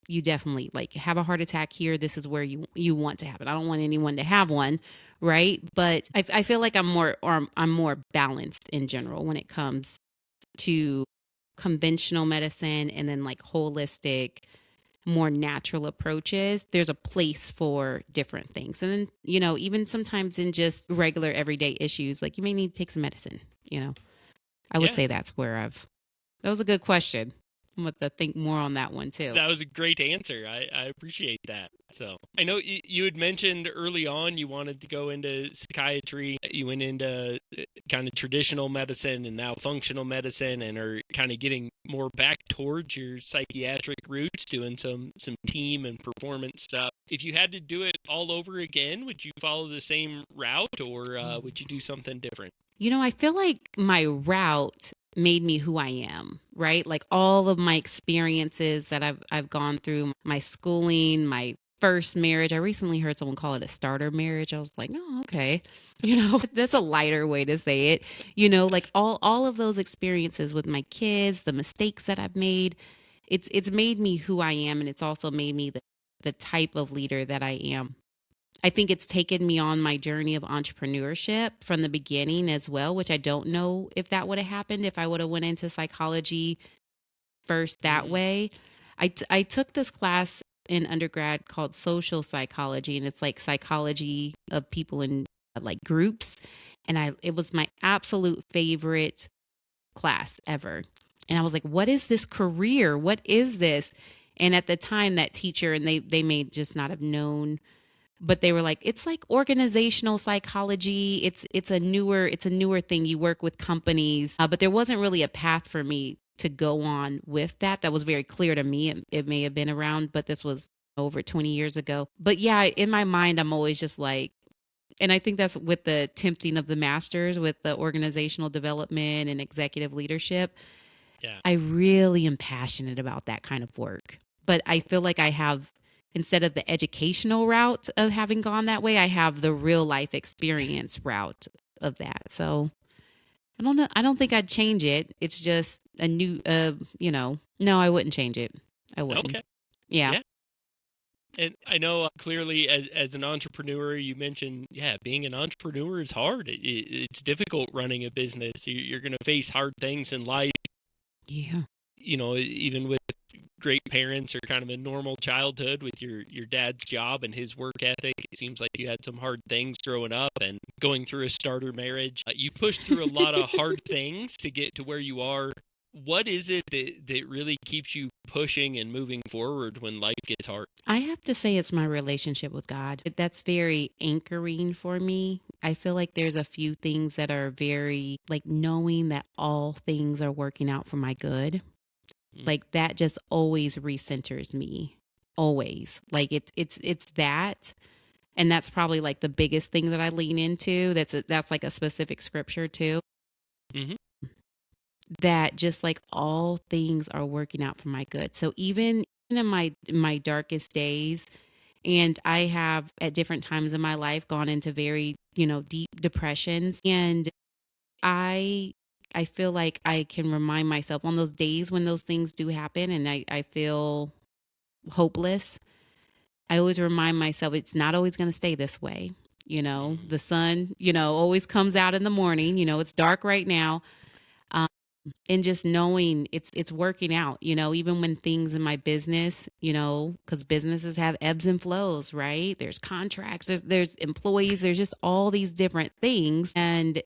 you definitely like have a heart attack here, this is where you want to have it. I don't want anyone to have one, right? But I feel like I'm more balanced in general when it comes to conventional medicine and then like holistic, more natural approaches. There's a place for different things. And then, even sometimes in just regular everyday issues, like you may need to take some medicine. I would Yeah, say that was a good question. I'm going to think more on that one too. that was a great answer. I appreciate that. So I know you had mentioned early on you wanted to go into psychiatry. You went into kind of traditional medicine and now functional medicine, and are kind of getting more back towards your psychiatric roots, doing some team and performance stuff. If you had to do it all over again, would you follow the same route, or would you do something different? I feel like my route made me who I am, right? Like all of my experiences that I've gone through, my schooling, my first marriage. I recently heard someone call it a starter marriage. I was like, "Oh, okay." That's a lighter way to say it. Like all of those experiences with my kids, the mistakes that I've made, it's made me who I am and it's also made me the type of leader that I am. I think it's taken me on my journey of entrepreneurship from the beginning as well, which I don't know if that would have happened if I would have went into psychology first that Mm, way. I took this class in undergrad called social psychology, and it's like psychology of people in like groups. And it was my absolute favorite class ever. And I was like, what is this career? What is this? And at the time, that teacher, and they may just not have known, but they were like, it's like organizational psychology. It's a newer thing. You work with companies, but there wasn't really a path for me to go on with that was very clear to me. It may have been around, but this was over 20 years ago. But yeah, in my mind I'm always just like, and I think that's with the tempting of the masters with the organizational development and executive leadership. yeah. I really am passionate about that kind of work. But I feel like I have, instead of the educational route of having gone that way, I have the real life experience route of that. So I don't know. I don't think I'd change it. It's just a new, no, I wouldn't change it. I wouldn't. Okay. Yeah. Yeah. And I know clearly, as an entrepreneur, you mentioned, yeah, being an entrepreneur is hard. It's difficult running a business. You're going to face hard things in life, Yeah. even with great parents or kind of a normal childhood with your dad's job and his work ethic. It seems like you had some hard things growing up and going through a starter marriage. You pushed through a lot of hard things to get to where you are. What is it that really keeps you pushing and moving forward when life gets hard? I have to say it's my relationship with God. That's very anchoring for me. I feel like there's a few things that are very like knowing that all things are working out for my good. Like that just always recenters me. Always. Like it's that, and that's probably like the biggest thing that I lean into. That's like a specific scripture too. Mm-hmm. That just like all things are working out for my good. So even in my darkest days, and I have at different times in my life gone into very, deep depressions, and I I feel like I can remind myself on those days when those things do happen and I feel hopeless. I always remind myself it's not always going to stay this way. The sun, always comes out in the morning. It's dark right now. Um, and just knowing it's working out, even when things in my business, because businesses have ebbs and flows, right? There's contracts, there's employees, there's just all these different things, and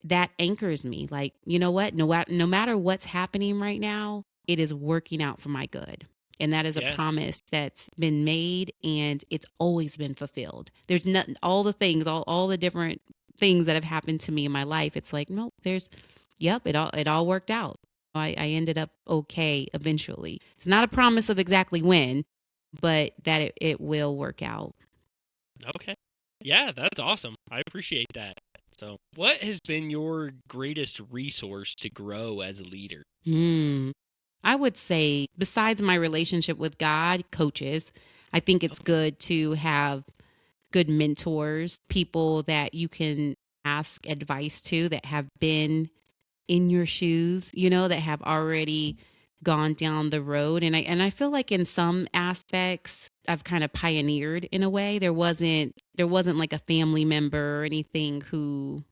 that anchors me. Like, you know what? No matter what's happening right now, it is working out for my good. And that is a Yeah. promise that's been made and it's always been fulfilled. There's nothing, all the things, all the different things that have happened to me in my life. It's like, nope, it all worked out. I ended up okay eventually. It's not a promise of exactly when, but that it will work out. Okay. Yeah, that's awesome. I appreciate that. So, what has been your greatest resource to grow as a leader? I would say, besides my relationship with God, coaches, I think it's good to have good mentors, people that you can ask advice to that have been in your shoes, that have already gone down the road. And I feel like in some aspects I've kind of pioneered in a way. There wasn't like a family member or anything who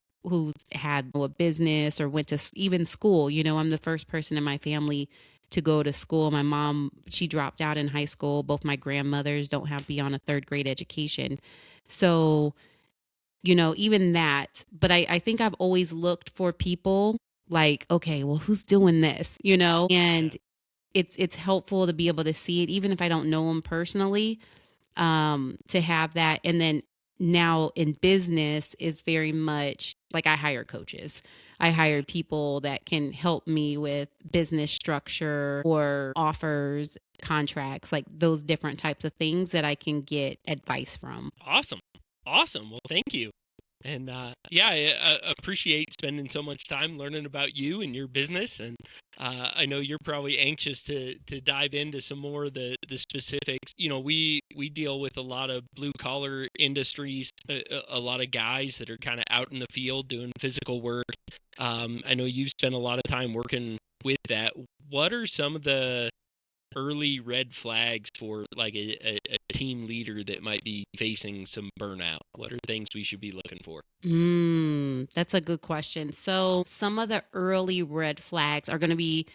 had a business or went to even school. I'm the first person in my family to go to school. My mom, she dropped out in high school. Both my grandmothers don't have beyond a third grade education. So, even that, but I think I've always looked for people like, okay, well, who's doing this, and it's helpful to be able to see it, even if I don't know them personally, to have that. And then now in business is very much like I hire coaches. I hire people that can help me with business structure or offers, contracts, like those different types of things that I can get advice from. Awesome. Awesome. Well, thank you. And yeah, I appreciate spending so much time learning about you and your business. And I know you're probably anxious to dive into some more of the specifics. We deal with a lot of blue collar industries, a lot of guys that are kind of out in the field doing physical work. I know you've spent a lot of time working with that. What are some of the early red flags for like a team leader that might be facing some burnout? What are things we should be looking for? That's a good question. So some of the early red flags are going to be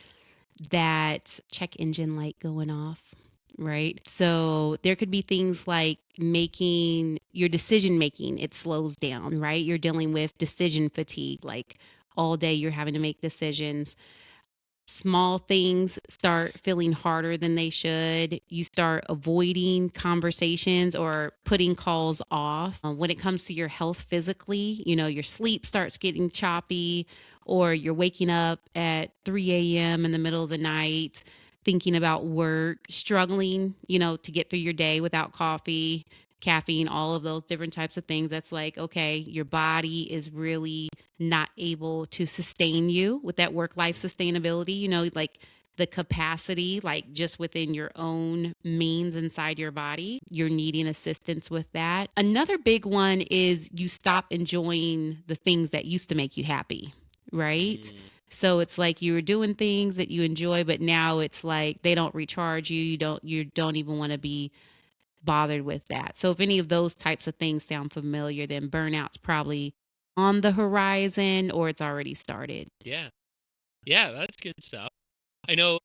that check engine light going off, right? So there could be things like making your decision making, it slows down, right? You're dealing with decision fatigue, like all day you're having to make decisions. Small things start feeling harder than they should. You start avoiding conversations or putting calls off. When it comes to your health physically, your sleep starts getting choppy, or you're waking up at 3 a.m. in the middle of the night thinking about work, struggling, to get through your day without coffee, caffeine, all of those different types of things. That's like, okay, your body is really not able to sustain you with that work life sustainability, like the capacity, like just within your own means inside your body. You're needing assistance with that. Another big one is you stop enjoying the things that used to make you happy, right? So it's like you were doing things that you enjoy, but now it's like they don't recharge you. You don't even want to be bothered with that. So if any of those types of things sound familiar, then burnout's probably on the horizon or it's already started. Yeah. Yeah, that's good stuff. I know,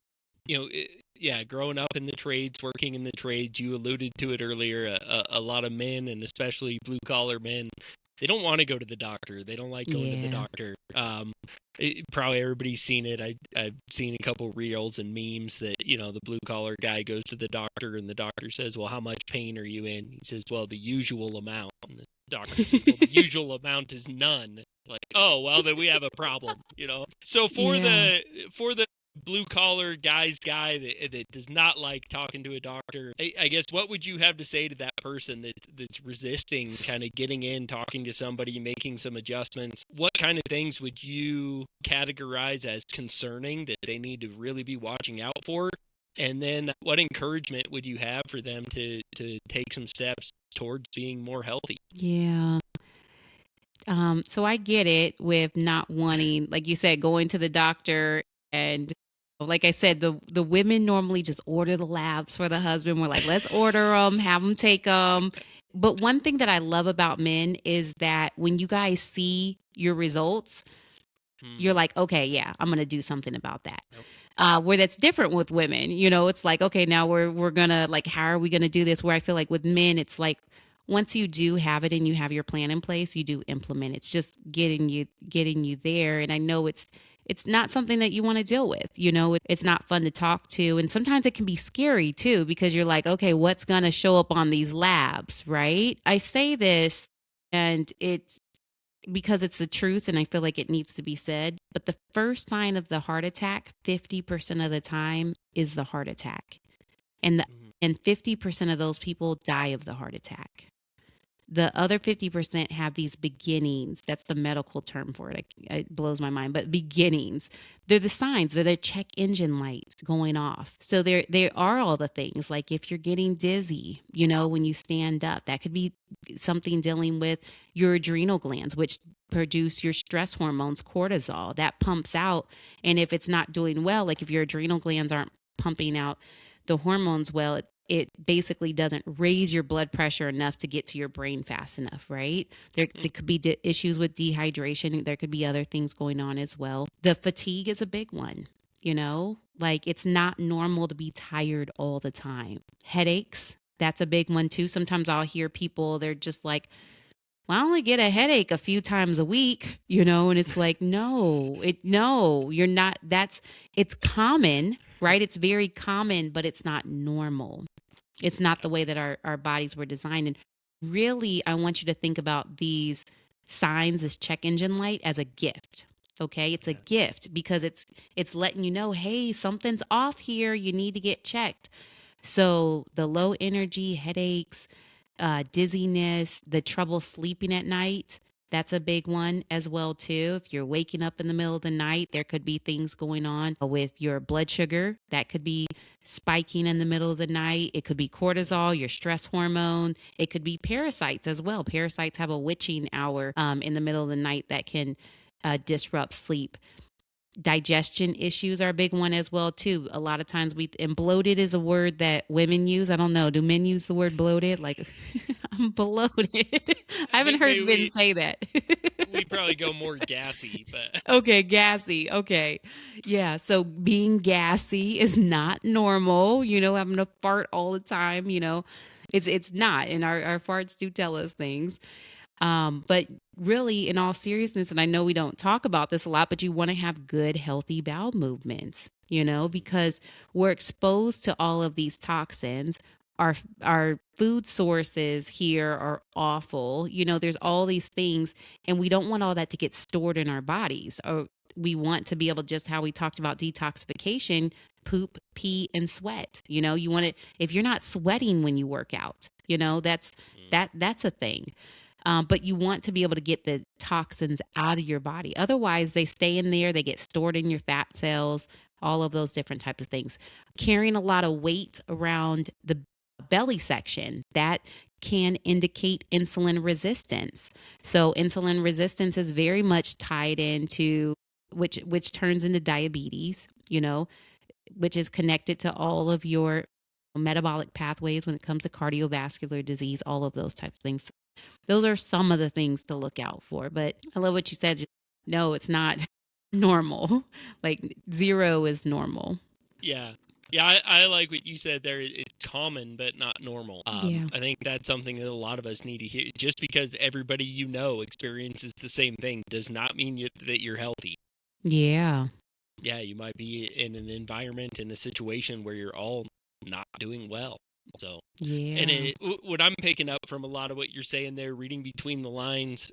yeah, growing up in the trades, working in the trades, you alluded to it earlier. A lot of men, and especially blue collar men, they don't want to go to the doctor. They don't like going to the Yeah. doctor. Probably everybody's seen it. I've seen a couple reels and memes that, the blue collar guy goes to the doctor and the doctor says, "Well, how much pain are you in?" He says, "Well, the usual amount." And the doctor says, "Well, the usual amount is none." Like, oh, well, then we have a problem. So Yeah. for the blue collar guy that does not like talking to a doctor, I guess, what would you have to say to that person that's resisting kind of getting in, talking to somebody, making some adjustments? What kind of things would you categorize as concerning that they need to really be watching out for? And then what encouragement would you have for them to take some steps towards being more healthy? Yeah. So I get it with not wanting, like you said, going to the doctor. And like I said, the women normally just order the labs for the husband. We're like, let's order them, have them take them. But one thing that I love about men is that when you guys see your results, you're like, okay, yeah, I'm gonna do something about that. Nope. Where that's different with women, it's like, okay, now we're gonna, like, how are we gonna do this? Where I feel like with men, it's like once you do have it and you have your plan in place, you do implement. It's just getting you there. And I know it's not something that you want to deal with. It's not fun to talk to, and sometimes it can be scary too because you're like, okay, what's gonna show up on these labs, right? I say this, and it's because it's the truth and I feel like it needs to be said. But the first sign of the heart attack, 50% of the time, is the heart attack. And Mhm. and 50% of those people die of the heart attack. The other 50% have these beginnings. That's the medical term for it. It blows my mind. But beginnings, they're the signs. They're the check engine lights going off. So there are all the things. Like if you're getting dizzy, when you stand up, that could be something dealing with your adrenal glands, which produce your stress hormones, cortisol. That pumps out. And if it's not doing well, like if your adrenal glands aren't pumping out the hormones well, it basically doesn't raise your blood pressure enough to get to your brain fast enough, right? There could be issues with dehydration. There could be other things going on as well. The fatigue is a big one, like it's not normal to be tired all the time. Headaches, that's a big one too. Sometimes I'll hear people, they're just like, well, I only get a headache a few times a week, and it's like, no, you're not. It's common, right? It's very common, but it's not normal. It's not the way that our bodies were designed. And really, I want you to think about these signs, this check engine light, as a gift. Okay, it's a Yeah. gift because it's letting you know, hey, something's off here. You need to get checked. So the low energy, headaches, dizziness, the trouble sleeping at night. That's a big one as well too. If you're waking up in the middle of the night, there could be things going on with your blood sugar that could be spiking in the middle of the night. It could be cortisol, your stress hormone. It could be parasites as well. Parasites have a witching hour in the middle of the night that can disrupt sleep. Digestion issues are a big one as well too. A lot of times and bloated is a word that women use. I don't know, do men use the word bloated? Like, I'm bloated. I I haven't think heard maybe men say that. we probably go more gassy, but Okay, gassy. Okay. Yeah, so being gassy is not normal, having to fart all the time, it's not, and our farts do tell us things. But really, in all seriousness, and I know we don't talk about this a lot, but you want to have good, healthy bowel movements, because we're exposed to all of these toxins. Our food sources here are awful. There's all these things, and we don't want all that to get stored in our bodies. Or we want to be able, just how we talked about detoxification, poop, pee, and sweat. You want to, if you're not sweating when you work out, that's a thing. But you want to be able to get the toxins out of your body. Otherwise, they stay in there, they get stored in your fat cells, all of those different types of things. Carrying a lot of weight around the belly section, that can indicate insulin resistance. So insulin resistance is very much tied into which turns into diabetes, which is connected to all of your metabolic pathways when it comes to cardiovascular disease, all of those types of things. Those are some of the things to look out for. But I love what you said. No, it's not normal. Like 0 is normal. yeah. Yeah, I like what you said there. It's common, but not normal. Yeah. I think that's something that a lot of us need to hear. Just because everybody experiences the same thing does not mean that you're healthy. Yeah. Yeah, you might be in an environment, in a situation where you're all not doing well. So, and Yeah. what I'm picking up from a lot of what you're saying there, reading between the lines,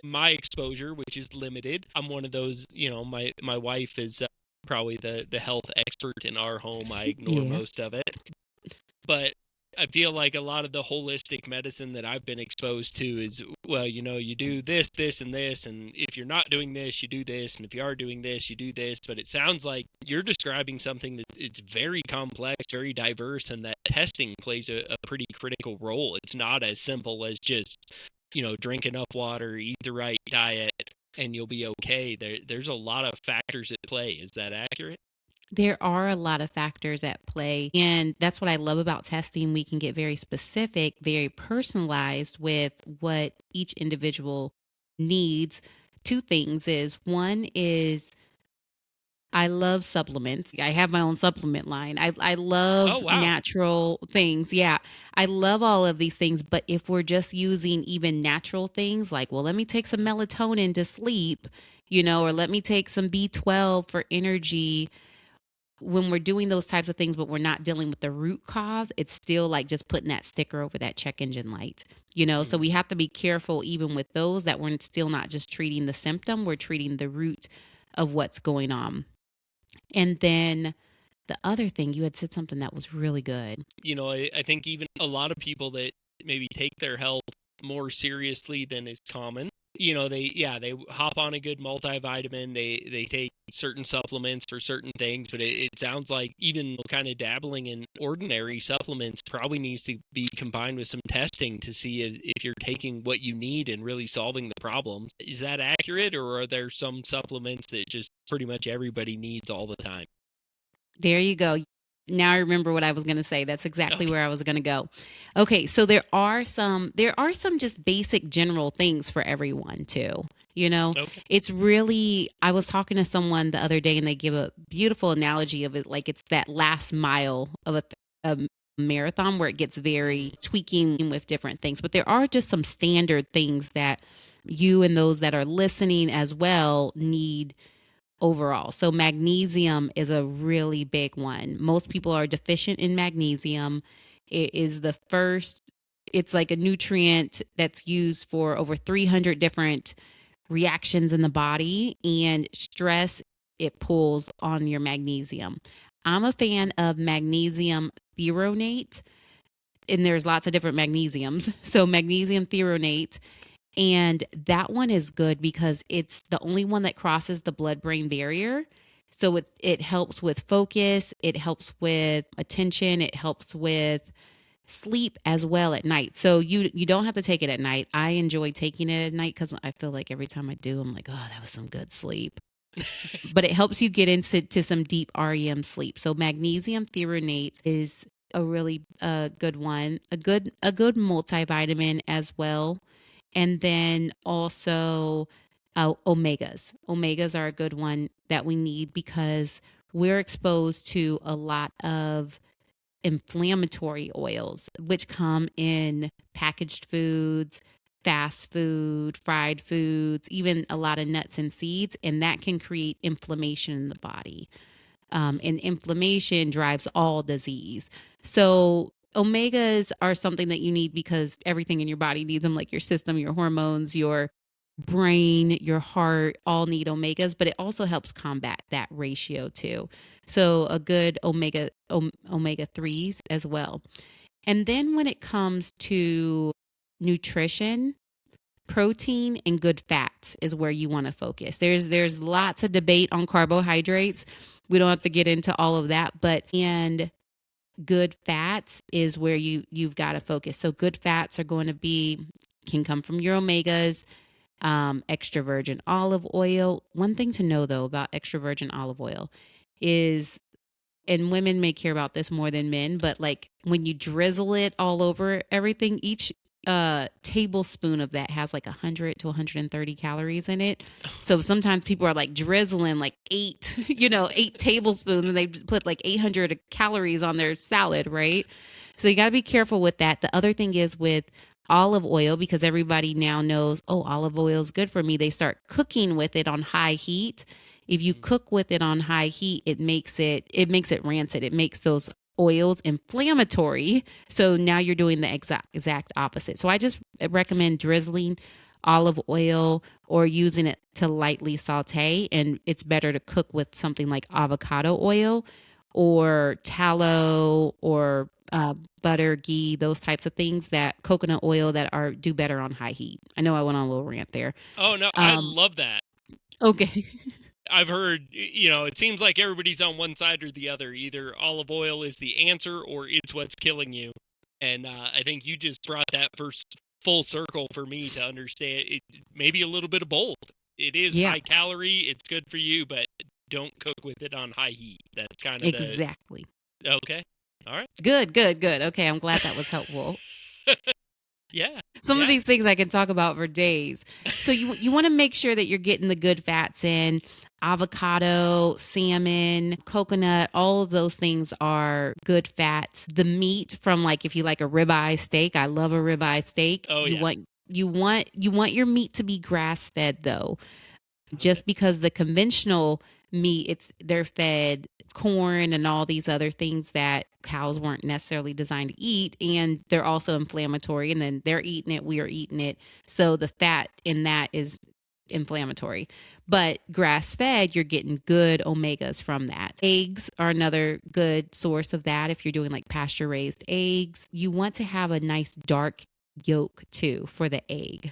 my exposure, which is limited. I'm one of those. My wife is probably the health expert in our home. I ignore Yeah. most of it, but I feel like a lot of the holistic medicine that I've been exposed to is, well, you do this, this, and this, and if you're not doing this, you do this, and if you are doing this, you do this. But it sounds like you're describing something that it's very complex, very diverse, and that testing plays a pretty critical role. It's not as simple as just, drink enough water, eat the right diet, and you'll be okay. There's a lot of factors at play. Is that accurate? There are a lot of factors at play. And that's what I love about testing. We can get very specific, very personalized with what each individual needs. Two things is one is I love supplements. I have my own supplement line. I Oh, love wow. natural things. Yeah. I love all of these things. But if we're just using even natural things like, well, let me take some melatonin to sleep, or let me take some B12 for energy, when we're doing those types of things, but we're not dealing with the root cause, it's still like just putting that sticker over that check engine light. So Mhm. we have to be careful even with those that we're still not just treating the symptom, we're treating the root of what's going on. And then the other thing, you had said something that was really good. I think even a lot of people that maybe take their health more seriously than is common, they hop on a good multivitamin, they take certain supplements for certain things, but it sounds like even kind of dabbling in ordinary supplements probably needs to be combined with some testing to see if you're taking what you need and really solving the problems. Is that accurate, or are there some supplements that just pretty much everybody needs all the time? There you go. Now I remember what I was going to say. That's exactly Okay. where I was going to go. Okay, so there are some just basic general things for everyone too. You know, Okay. it's really I was talking to someone the other day and they give a beautiful analogy of it like it's that last mile of a marathon where it gets very tweaking with different things. But there are just some standard things that you and those that are listening as well need overall. So magnesium is a really big one. Most people are deficient in magnesium. It is the first it's like a nutrient that's used for over 300 different reactions in the body and stress it pulls on your magnesium. I'm a fan of magnesium threonate and there's lots of different magnesiums. So magnesium threonate and that one is good because it's the only one that crosses the blood brain barrier. So it helps with focus, it helps with attention, it helps with sleep as well at night. So you don't have to take it at night. I enjoy taking it at night cuz I feel like every time I do I'm like, "Oh, that was some good sleep." But it helps you get into some deep REM sleep. So magnesium threonate is a really good one. A good multivitamin as well, and then also omegas. Omegas are a good one that we need because we're exposed to a lot of inflammatory oils, which come in packaged foods, fast food, fried foods, even a lot of nuts and seeds, and that can create inflammation in the body. And inflammation drives all disease. So omegas are something that you need because everything in your body needs them, like your system, your hormones, your brain, your heart, all need omegas, but it also helps combat that ratio too. So a good omega 3s as well. And then when it comes to nutrition, protein and good fats is where you want to focus. There's lots of debate on carbohydrates. We don't have to get into all of that, but and good fats is where you've got to focus. So good fats are going to be can come from your omegas, extra virgin olive oil. One thing to know though about extra virgin olive oil is and women may care about this more than men, but like when you drizzle it all over everything, each a tablespoon of that has like 100 to 130 calories in it. So sometimes people are like drizzling like 8 tablespoons, and they put like 800 calories on their salad, right? So you got to be careful with that. The other thing is with olive oil, because everybody now knows, oh, olive oil is good for me. They start cooking with it on high heat. If you cook with it on high heat, it makes it rancid. It makes those oils inflammatory. So now you're doing the exact opposite. So I just recommend drizzling olive oil or using it to lightly saute, and it's better to cook with something like avocado oil or tallow or butter, ghee, those types of things, that coconut oil that are do better on high heat. I know I went on a little rant there. Oh no, I love that. Okay. I've heard, it seems like everybody's on one side or the other. Either olive oil is the answer or it's what's killing you. And I think you just brought that first full circle for me to understand it. Maybe a little bit of both. It is Yeah, high calorie, it's good for you, but don't cook with it on high heat. That's kind of the. exactly. Okay. All right. Good, good, good. Okay, I'm glad that was helpful. Yeah. Some of Yeah. these things I can talk about for days. So you want to make sure that you're getting the good fats in. Avocado, salmon, coconut, all of those things are good fats. The meat from, like, if you like a ribeye steak, I love a ribeye steak. Oh, You yeah. want your meat to be grass fed though, Okay. just because the conventional meat, they're fed corn and all these other things that cows weren't necessarily designed to eat, and they're also inflammatory, and then they're eating it, we are eating it, so the fat in that is inflammatory. But grass fed, you're getting good omegas from that. Eggs are another good source of that. If you're doing like pasture raised eggs, you want to have a nice dark yolk too for the egg.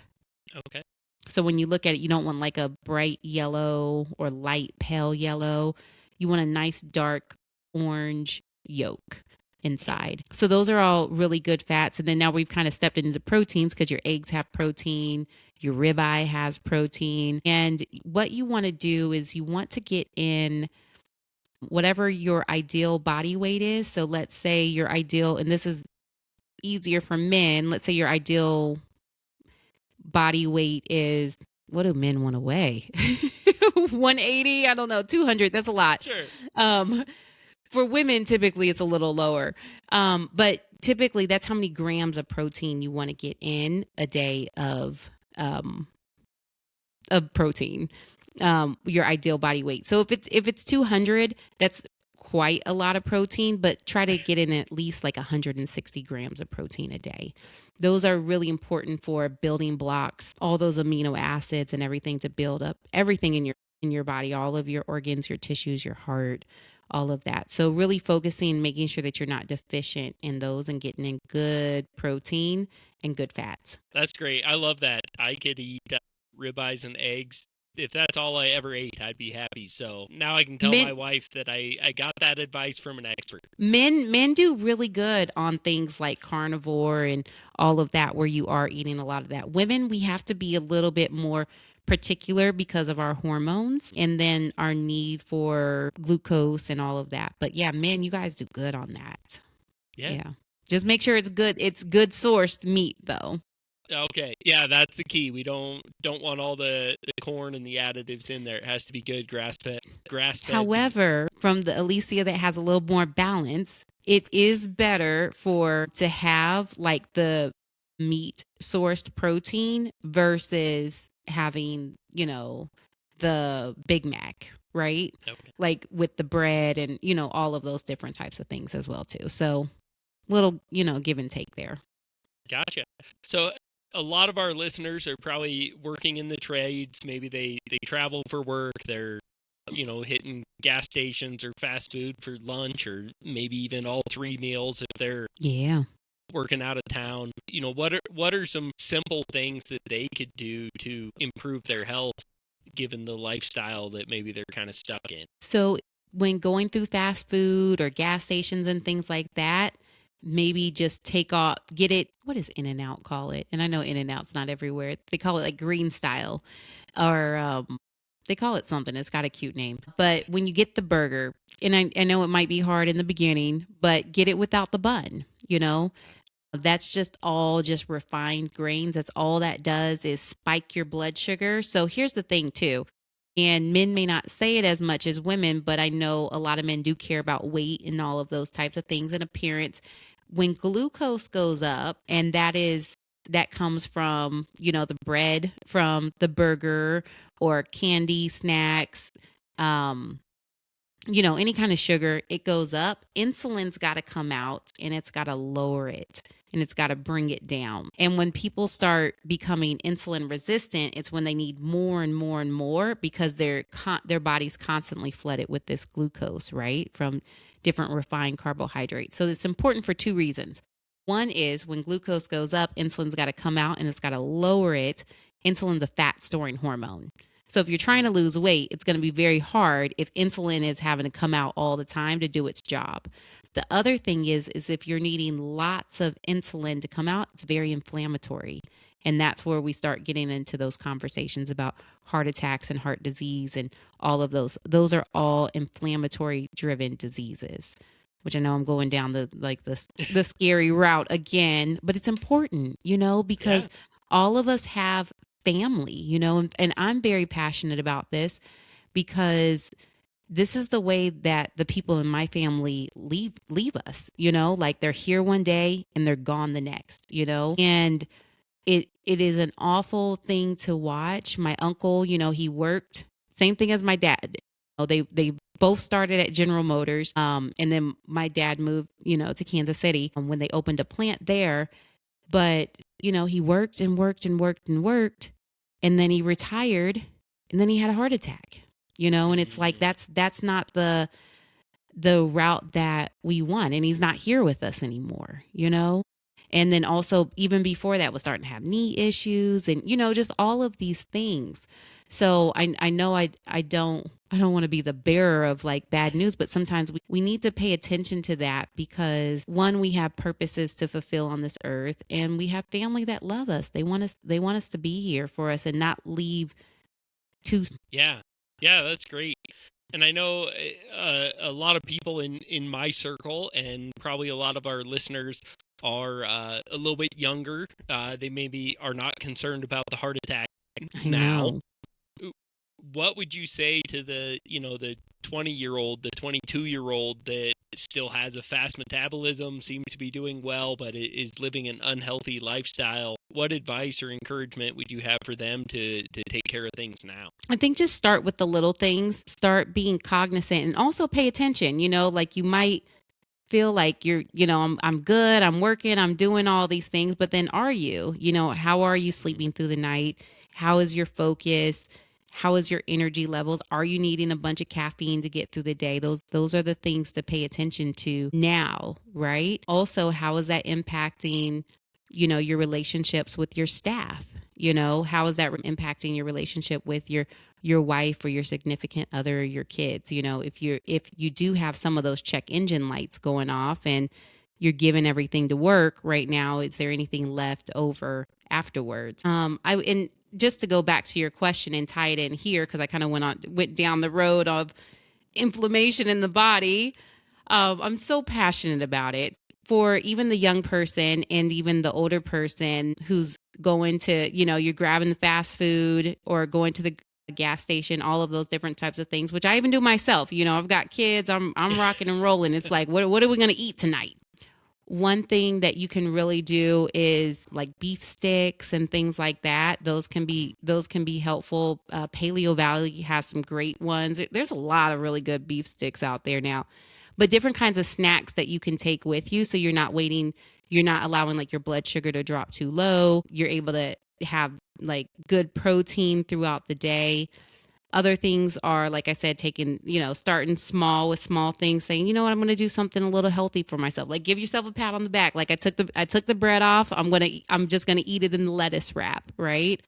Okay. So when you look at it, you don't want like a bright yellow or light pale yellow. You want a nice dark orange yolk inside. So those are all really good fats. And then now we've kind of stepped into the proteins, because your eggs have protein, your ribeye has protein. And what you want to do is you want to get in whatever your ideal body weight is. So let's say your ideal, and this is easier for men, let's say your ideal body weight is, what do men want to weigh? 180, I don't know, 200, that's a lot. Sure. For women, typically it's a little lower. But typically that's how many grams of protein you want to get in a day of protein, your ideal body weight. So if it's 200, that's quite a lot of protein, but try to get in at least like 160 grams of protein a day. Those are really important for building blocks, all those amino acids and everything to build up everything in your body, all of your organs, your tissues, your heart, all of that. So really focusing, making sure that you're not deficient in those and getting in good protein and good fats. That's great. I love that. I could eat ribeyes and eggs. If that's all I ever ate, I'd be happy. So now I can tell my Men wife that I got that advice from an expert. men do really good on things like carnivore and all of that, where you are eating a lot of that. Women, we have to be a little bit more particular because of our hormones and then our need for glucose and all of that. But yeah, men, you guys do good on that. Yeah. Yeah. Just make sure it's good. It's good sourced meat though. Okay. Yeah, that's the key. We don't want all the corn and the additives in there. It has to be good grass fed beef. However, from the Alicia that has a little more balance, it is better to have like the meat sourced protein versus having, the Big Mac, right? Okay. Like with the bread and, all of those different types of things as well too. So little, give and take there. Gotcha. So a lot of our listeners are probably working in the trades. Maybe they travel for work. They're hitting gas stations or fast food for lunch, or maybe even all three meals if they're Yeah. working out of town. What are some simple things that they could do to improve their health given the lifestyle that maybe they're kind of stuck in? So when going through fast food or gas stations and things like that, maybe just get it. What does In-N-Out call it? And I know In-N-Out's not everywhere. They call it like green style, or they call it something. It's got a cute name. But when you get the burger, and I know it might be hard in the beginning, but get it without the bun, That's just all just refined grains. That's all that does is spike your blood sugar. So here's the thing too. And men may not say it as much as women, but I know a lot of men do care about weight and all of those types of things and appearance. When glucose goes up, and that comes from, the bread, from the burger or candy, snacks, um, any kind of sugar, it goes up. Insulin's got to come out and it's got to lower it and it's got to bring it down. And when people start becoming insulin resistant, it's when they need more and more and more because their body's constantly flooded with this glucose, right? From different refined carbohydrates. So it's important for two reasons. One is when glucose goes up, insulin's got to come out and it's got to lower it. Insulin's a fat storing hormone. So if you're trying to lose weight, it's going to be very hard if insulin is having to come out all the time to do its job. The other thing is if you're needing lots of insulin to come out, it's very inflammatory. And that's where we start getting into those conversations about heart attacks and heart disease and all of those. Those are all inflammatory driven diseases, which I know I'm going down the scary route again, but it's important, because all of us have family, and I'm very passionate about this because this is the way that the people in my family leave us, like they're here one day and they're gone the next, and it is an awful thing to watch. My uncle, he worked same thing as my dad. They both started at General Motors, and then my dad moved, to Kansas City when they opened a plant there. But, he worked and worked and worked and worked, and then he retired, and then he had a heart attack, and it's like that's not the route that we want, and he's not here with us anymore, And then also even before that was starting to have knee issues and, just all of these things. So I know I don't want to be the bearer of like bad news, but sometimes we need to pay attention to that because one, we have purposes to fulfill on this earth and we have family that love us. They want us to be here for us and not leave too. Yeah, that's great. And I know a lot of people in my circle and probably a lot of our listeners are a little bit younger. They maybe are not concerned about the heart attack now. What would you say to the 20-year-old, the 22-year-old that still has a fast metabolism, seems to be doing well, but is living an unhealthy lifestyle? What advice or encouragement would you have for them to take care of things now? I think just start with the little things, start being cognizant and also pay attention, like you might feel like you're, I'm good, I'm working, I'm doing all these things, but then are you, how are you sleeping through the night? How is your focus? How is your energy levels? Are you needing a bunch of caffeine to get through the day? Those are the things to pay attention to now, right? Also, how is that impacting, your relationships with your staff? How is that impacting your relationship with your wife or your significant other or your kids? If you do have some of those check engine lights going off and you're giving everything to work right now, is there anything left over afterwards? And just to go back to your question and tie it in here, because I kind of went down the road of inflammation in the body. I'm so passionate about it for even the young person and even the older person who's going to, you're grabbing the fast food or going to the gas station, all of those different types of things, which I even do myself. I've got kids, I'm rocking and rolling. It's like, what are we going to eat tonight? One thing that you can really do is like beef sticks and things like that. Those can be helpful. Paleo Valley has some great ones. There's a lot of really good beef sticks out there now, but different kinds of snacks that you can take with you. So you're not allowing like your blood sugar to drop too low. You're able to have like good protein throughout the day. Other things are, like I said, starting small with small things, saying, you know what, I'm going to do something a little healthy for myself. Like give yourself a pat on the back. Like I took the bread off. I'm just going to eat it in the lettuce wrap, right?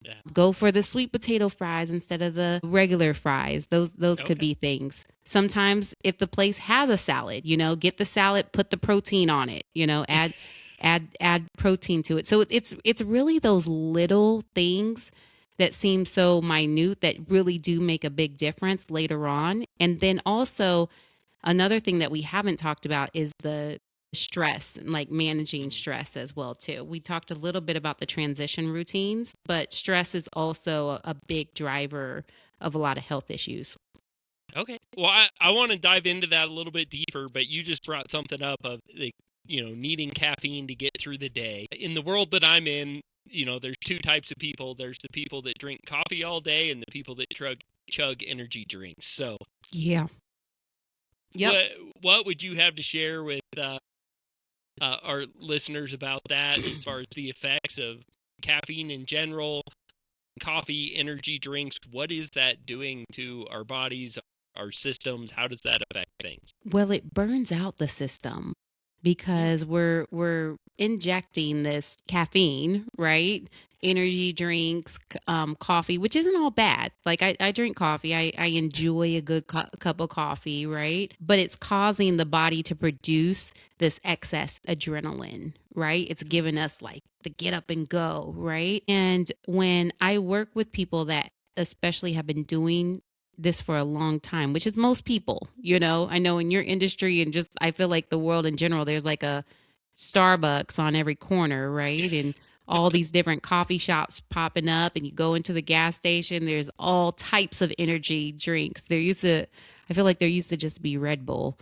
Yeah. Go for the sweet potato fries instead of the regular fries. Those could be things. Sometimes if the place has a salad, get the salad, put the protein on it, add protein to it. So it's really those little things that seem so minute that really do make a big difference later on. And then also another thing that we haven't talked about is the stress, like managing stress as well too. We talked a little bit about the transition routines, but stress is also a big driver of a lot of health issues. Okay. Well, I want to dive into that a little bit deeper, but you just brought something up of like, needing caffeine to get through the day. In the world that I'm in, there's two types of people. There's the people that drink coffee all day and the people that chug energy drinks. So, Yeah. Yep. what would you have to share with our listeners about that as far as the effects of caffeine in general, coffee, energy drinks? What is that doing to our bodies, our systems? How does that affect things? Well, it burns out the system because we're injecting this caffeine, right? Energy drinks, coffee, which isn't all bad. Like I drink coffee. I enjoy a good cup of coffee, right? But it's causing the body to produce this excess adrenaline, right? It's giving us like the get up and go, right? And when I work with people that especially have been doing this for a long time, which is most people, I know in your industry and just I feel like the world in general, there's like a Starbucks on every corner, right? And all these different coffee shops popping up, and you go into the gas station, there's all types of energy drinks. I feel like there used to just be Red Bull,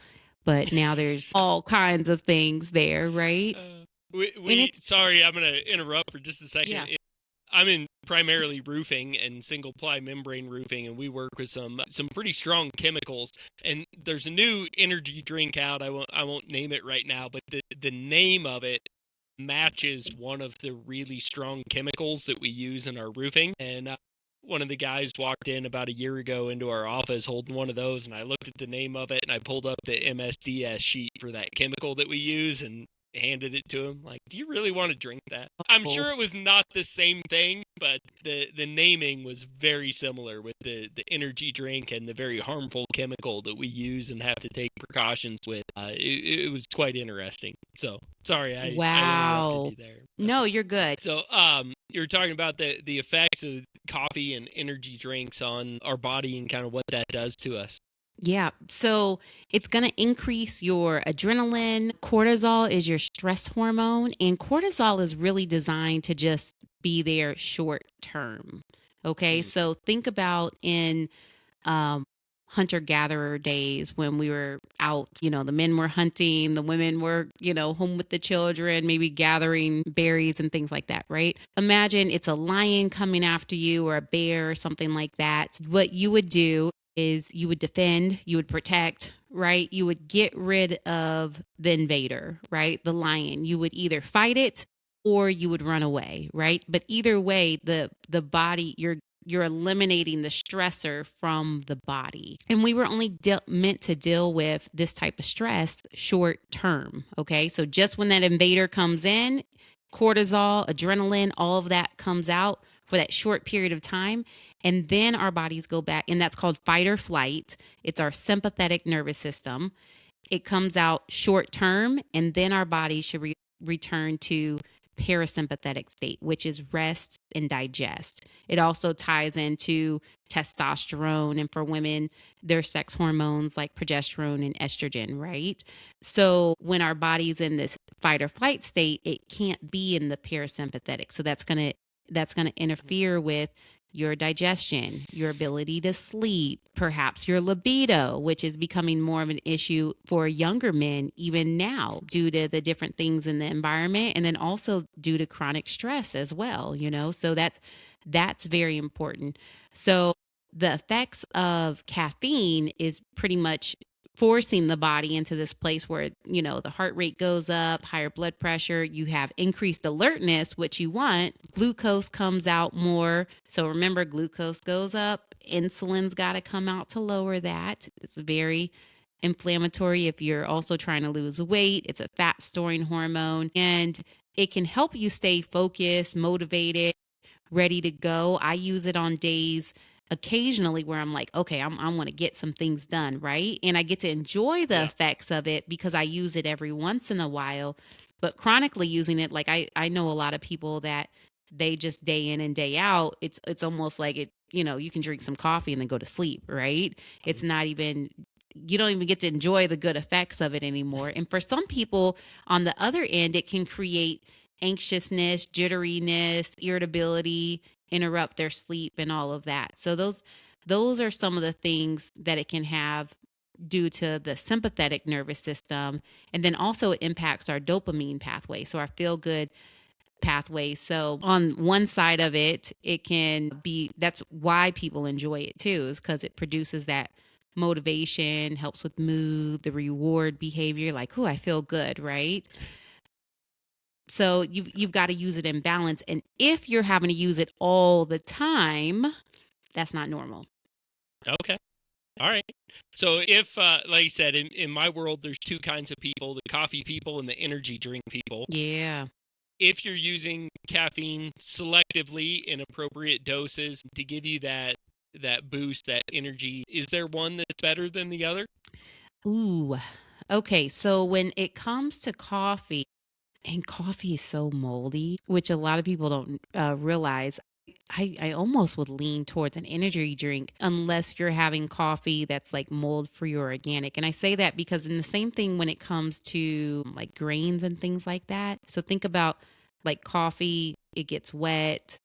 but now there's all kinds of things there, right? And it's, Sorry, I'm going to interrupt for just a second. yeah. I'm in primarily roofing and single ply membrane roofing, and we work with some pretty strong chemicals. And there's a new energy drink out. I won't name it right now, but the name of it matches one of the really strong chemicals that we use in our roofing. And one of the guys walked in about a year ago into our office holding one of those, and I looked at the name of it, and I pulled up the MSDS sheet for that chemical that we use, and handed it to him. Like, do you really want to drink that? I'm sure it was not the same thing, but the naming was very similar with the energy drink and the very harmful chemical that we use and have to take precautions with. It was quite interesting. So sorry, I Wow. interrupted you there. No, you're good. So you're talking about the effects of coffee and energy drinks on our body and kind of what that does to us. Yeah. So it's going to increase your adrenaline. Cortisol is your stress hormone, and cortisol is really designed to just be there short term. Okay. So think about in hunter gatherer days when we were out, the men were hunting, the women were, home with the children, maybe gathering berries and things like that, right? Imagine it's a lion coming after you or a bear or something like that. What you would do is you would defend, you would protect, right? You would get rid of the invader, right? The lion. You would either fight it or you would run away, right? But either way, the body, you're eliminating the stressor from the body. And we were only meant to deal with this type of stress short term, okay? So just when that invader comes in, cortisol, adrenaline, all of that comes out for that short period of time. And then our bodies go back, and that's called fight or flight. It's our sympathetic nervous system. It comes out short term, and then our bodies should return to parasympathetic state, which is rest and digest. It also ties into testosterone, and for women, their sex hormones like progesterone and estrogen, right? So when our body's in this fight or flight state, it can't be in the parasympathetic. So that's going to interfere with your digestion, your ability to sleep, perhaps your libido, which is becoming more of an issue for younger men even now due to the different things in the environment, and then also due to chronic stress as well, So that's very important. So the effects of caffeine is pretty much forcing the body into this place where, the heart rate goes up, higher blood pressure, you have increased alertness, which you want. Glucose comes out more. So remember, glucose goes up, insulin's got to come out to lower that. It's very inflammatory if you're also trying to lose weight. It's a fat storing hormone, and it can help you stay focused, motivated, ready to go. I use it on days occasionally where I'm like, okay, I want to get some things done, right? And I get to enjoy the effects of it because I use it every once in a while. But chronically using it, like I know a lot of people that they just day in and day out, it's almost like it, you can drink some coffee and then go to sleep, right? It's not even you don't even get to enjoy the good effects of it anymore. And for some people on the other end, it can create anxiousness, jitteriness, irritability, interrupt their sleep and all of that. So those are some of the things that it can have due to the sympathetic nervous system. And then also it impacts our dopamine pathway, so our feel good pathway. So on one side of it, it can be, that's why people enjoy it too, is because it produces that motivation, helps with mood, the reward behavior, like, oh, I feel good, right? So you've got to use it in balance. And if you're having to use it all the time, that's not normal. Okay. All right. So if, like I said, in my world, there's two kinds of people, the coffee people and the energy drink people. Yeah. If you're using caffeine selectively in appropriate doses to give you that boost, that energy, is there one that's better than the other? Ooh. Okay. So when it comes to coffee, and coffee is so moldy, which a lot of people don't realize. I almost would lean towards an energy drink unless you're having coffee that's like mold free or organic. And I say that because in the same thing when it comes to like grains and things like that. So think about like coffee, it gets wet,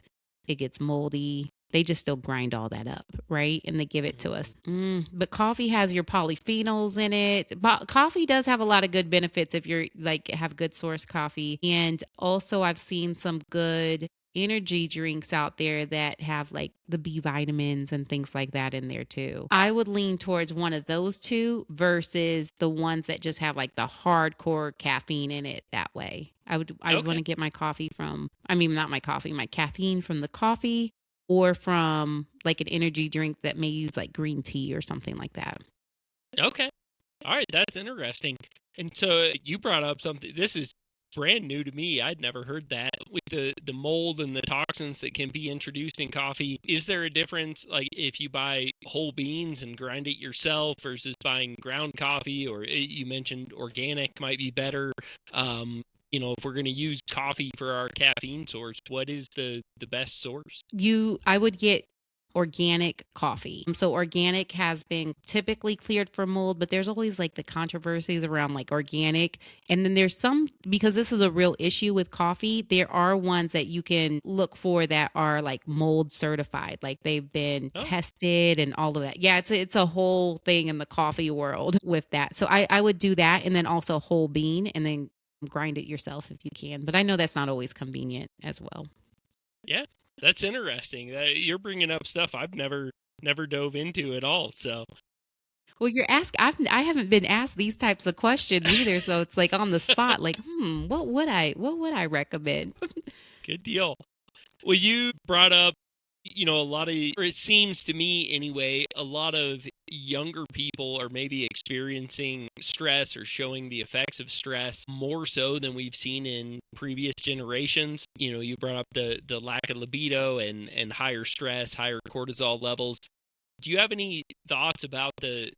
it gets moldy. They just still grind all that up, right? And they give it to us. But coffee has your polyphenols in it. Coffee does have a lot of good benefits if you're like have good source coffee. And also, I've seen some good energy drinks out there that have like the B vitamins and things like that in there too. I would lean towards one of those two versus the ones that just have like the hardcore caffeine in it that way. I would want to get my coffee from, I mean, not my coffee, my caffeine from the coffee or from like an energy drink that may use like green tea or something like that. Okay. All right, that's interesting. And so you brought up something, this is brand new to me. I'd never heard that. With the mold and the toxins that can be introduced in coffee, is there a difference, like if you buy whole beans and grind it yourself versus buying ground coffee, or you mentioned organic might be better? If we're going to use coffee for our caffeine source, what is the best source? I would get organic coffee. So organic has been typically cleared for mold, but there's always like the controversies around like organic. And then there's some, because this is a real issue with coffee, there are ones that you can look for that are like mold certified, like they've been tested and all of that. Yeah, it's a whole thing in the coffee world with that. So I would do that, and then also whole bean, and then grind it yourself if you can. But I know that's not always convenient as well. Yeah, that's interesting. You're bringing up stuff I've never dove into at all. So, well, I haven't been asked these types of questions either, so it's like on the spot. Like, what would I recommend? good deal. Well, you brought up, a lot of, or it seems to me anyway, a lot of younger people are maybe experiencing stress or showing the effects of stress more so than we've seen in previous generations. You brought up the lack of libido and higher stress, higher cortisol levels. Do you have any thoughts about the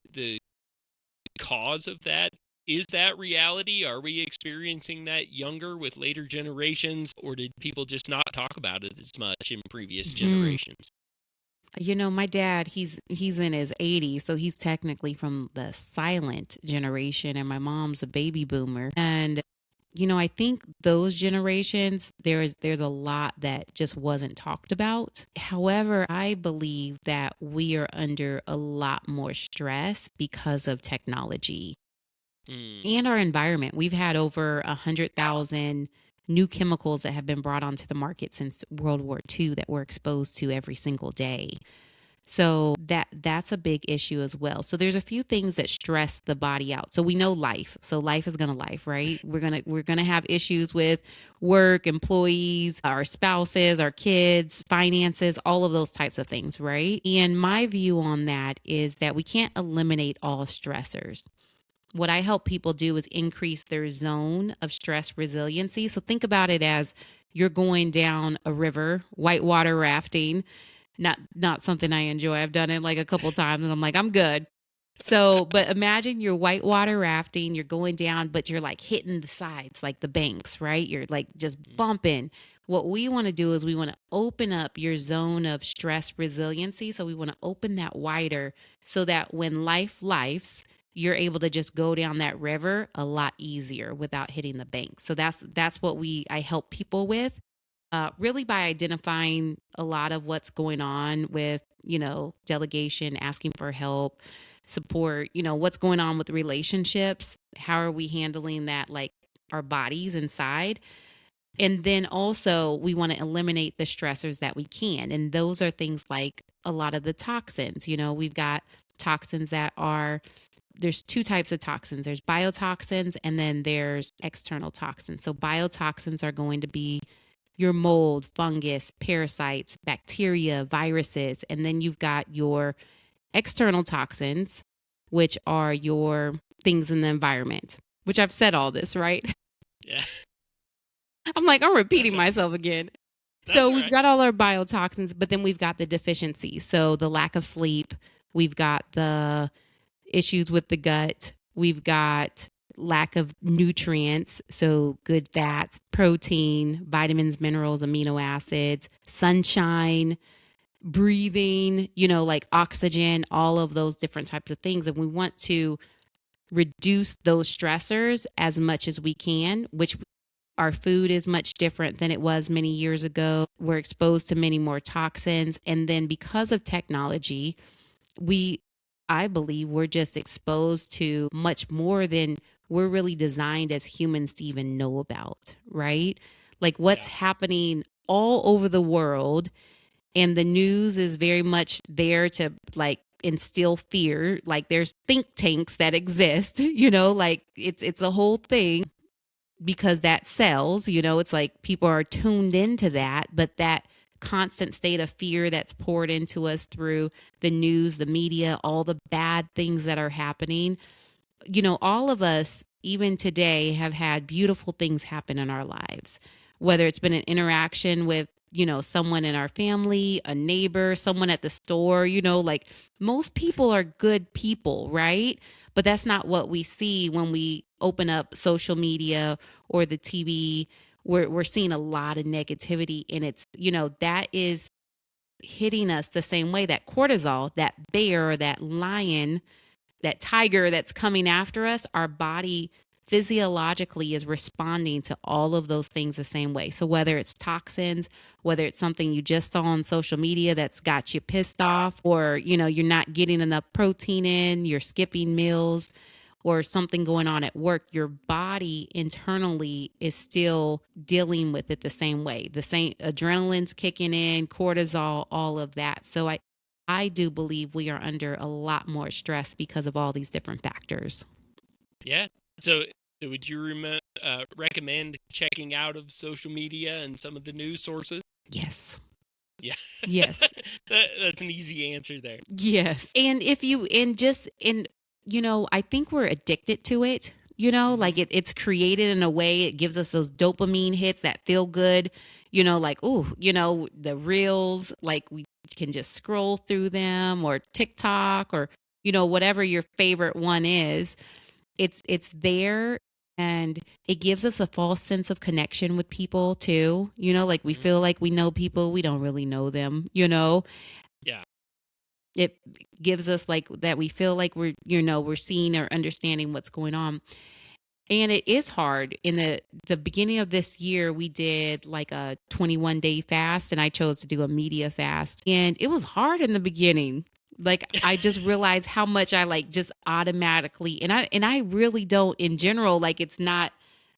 cause of that? Is that reality? Are we experiencing that younger with later generations, or did people just not talk about it as much in previous generations? My dad, he's in his 80s, so he's technically from the silent generation, and my mom's a baby boomer. And I think those generations, there's a lot that just wasn't talked about. However, I believe that we are under a lot more stress because of technology and our environment. We've had over 100,000 new chemicals that have been brought onto the market since World War II that we're exposed to every single day. So that's a big issue as well. So there's a few things that stress the body out. So we know life. So life is going to life, right? We're going to have issues with work, employees, our spouses, our kids, finances, all of those types of things, right? And my view on that is that we can't eliminate all stressors. What I help people do is increase their zone of stress resiliency. So think about it as you're going down a river, whitewater rafting. Not something I enjoy. I've done it like a couple times and I'm like, I'm good. So, but imagine you're whitewater rafting, you're going down, but you're like hitting the sides, like the banks, right? You're like just bumping. What we want to do is we want to open up your zone of stress resiliency. So we want to open that wider so that when life lifes, you're able to just go down that river a lot easier without hitting the bank. So that's what I help people with, really by identifying a lot of what's going on with, delegation, asking for help, support, what's going on with relationships. How are we handling that, like our bodies inside? And then also, we want to eliminate the stressors that we can. And those are things like a lot of the toxins. We've got toxins there's two types of toxins. There's biotoxins and then there's external toxins. So biotoxins are going to be your mold, fungus, parasites, bacteria, viruses. And then you've got your external toxins, which are your things in the environment, which I've said all this, right? Yeah. I'm like, I'm repeating That's myself again. That's So all we've right. got all our biotoxins, but then we've got the deficiencies. So the lack of sleep, we've got the issues with the gut, we've got lack of nutrients, so good fats, protein, vitamins, minerals, amino acids, sunshine, breathing, like oxygen, all of those different types of things. And we want to reduce those stressors as much as we can, which our food is much different than it was many years ago. We're exposed to many more toxins. And then because of technology, I believe we're just exposed to much more than we're really designed as humans to even know about, right? Like what's Yeah. happening all over the world. And the news is very much there to like instill fear. Like there's think tanks that exist, like it's a whole thing because that sells, it's like people are tuned into that, but that constant state of fear that's poured into us through the news, the media, all the bad things that are happening, all of us, even today, have had beautiful things happen in our lives, whether it's been an interaction with, someone in our family, a neighbor, someone at the store, like most people are good people, right? But that's not what we see when we open up social media or the TV. We're seeing a lot of negativity, and it's, that is hitting us the same way that cortisol, that bear, that lion, that tiger that's coming after us, our body physiologically is responding to all of those things the same way. So whether it's toxins, whether it's something you just saw on social media that's got you pissed off, or you're not getting enough protein in, you're skipping meals, or something going on at work, your body internally is still dealing with it the same way. The same adrenaline's kicking in, cortisol, all of that. So I do believe we are under a lot more stress because of all these different factors. Yeah. So would you recommend checking out of social media and some of the news sources? Yes. Yeah. Yes. That's an easy answer there. Yes. And I think we're addicted to it. Like it's created in a way, it gives us those dopamine hits that feel good, like, oh, the reels, like we can just scroll through them, or TikTok, or, whatever your favorite one is. It's there, and it gives us a false sense of connection with people too. Like we feel like we know people, we don't really know them, Yeah. it gives us like that we feel like we're seeing or understanding what's going on. And it is hard. In the beginning of this year, we did like a 21-day fast, and I chose to do a media fast, and it was hard in the beginning. Like I just realized how much I like just automatically, and I really don't in general, like it's not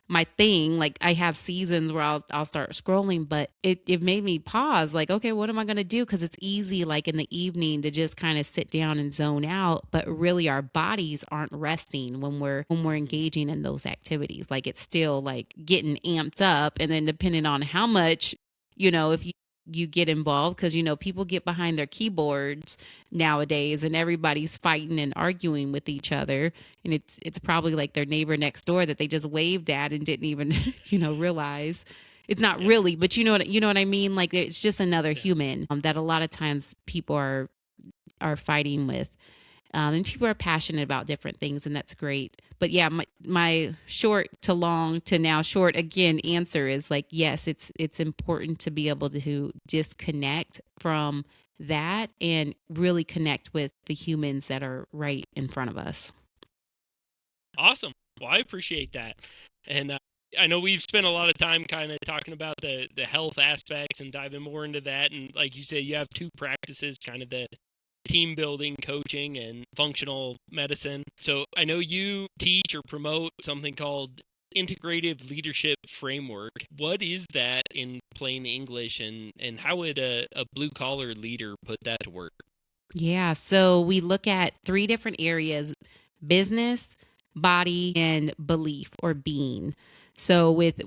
my thing. Like I have seasons where I'll start scrolling, but it made me pause, like, okay, what am I gonna do? Because it's easy like in the evening to just kind of sit down and zone out, but really our bodies aren't resting when we're engaging in those activities. Like it's still like getting amped up, and then depending on how much, if you get involved, because people get behind their keyboards nowadays and everybody's fighting and arguing with each other, and it's probably like their neighbor next door that they just waved at and didn't even realize it's not really, but you know what I mean, like it's just another human, that a lot of times people are fighting with, and people are passionate about different things, and that's great. But yeah, my short to long to now short again answer is like, yes, it's important to be able to disconnect from that and really connect with the humans that are right in front of us. Awesome. Well, I appreciate that. And I know we've spent a lot of time kind of talking about the health aspects and diving more into that. And like you say, you have two practices, kind of the team building, coaching, and functional medicine. So I know you teach or promote something called integrative leadership framework. What is that in plain English, and how would a blue collar leader put that to work? Yeah. So we look at three different areas: business, body, and belief or being. So with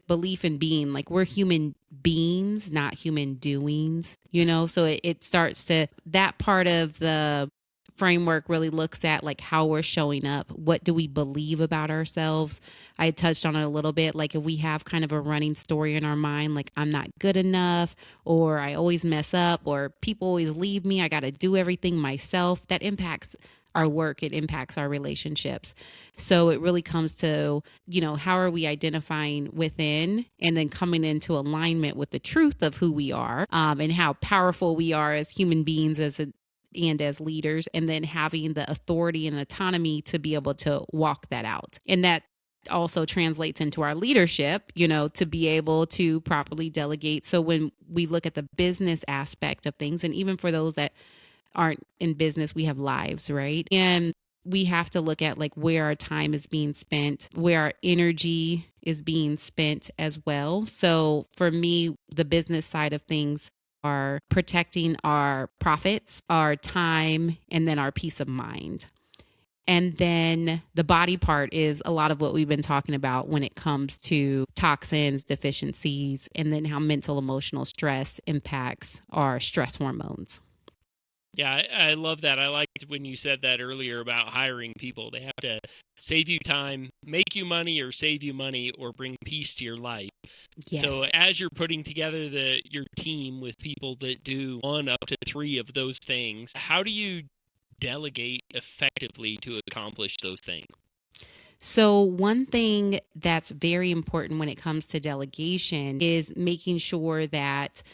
belief and being, like we're human beings, not human doings, so it starts to that part of the framework really looks at like how we're showing up. What do we believe about ourselves? I touched on it a little bit. Like if we have kind of a running story in our mind, like I'm not good enough, or I always mess up, or people always leave me, I got to do everything myself, that impacts our work, it impacts our relationships. So it really comes to, how are we identifying within and then coming into alignment with the truth of who we are, and how powerful we are as human beings, and as leaders, and then having the authority and autonomy to be able to walk that out. And that also translates into our leadership, to be able to properly delegate. So when we look at the business aspect of things, and even for those that aren't in business, we have lives, right? And we have to look at like where our time is being spent, where our energy is being spent as well. So for me, the business side of things are protecting our profits, our time, and then our peace of mind. And then the body part is a lot of what we've been talking about when it comes to toxins, deficiencies, and then how mental emotional stress impacts our stress hormones. Yeah, I love that. I liked when you said that earlier about hiring people. They have to save you time, make you money, or save you money, or bring peace to your life. So Yes. as you're putting together your team with people that do one up to three of those things, how do you delegate effectively to accomplish those things? So, one thing that's very important when it comes to delegation is making sure that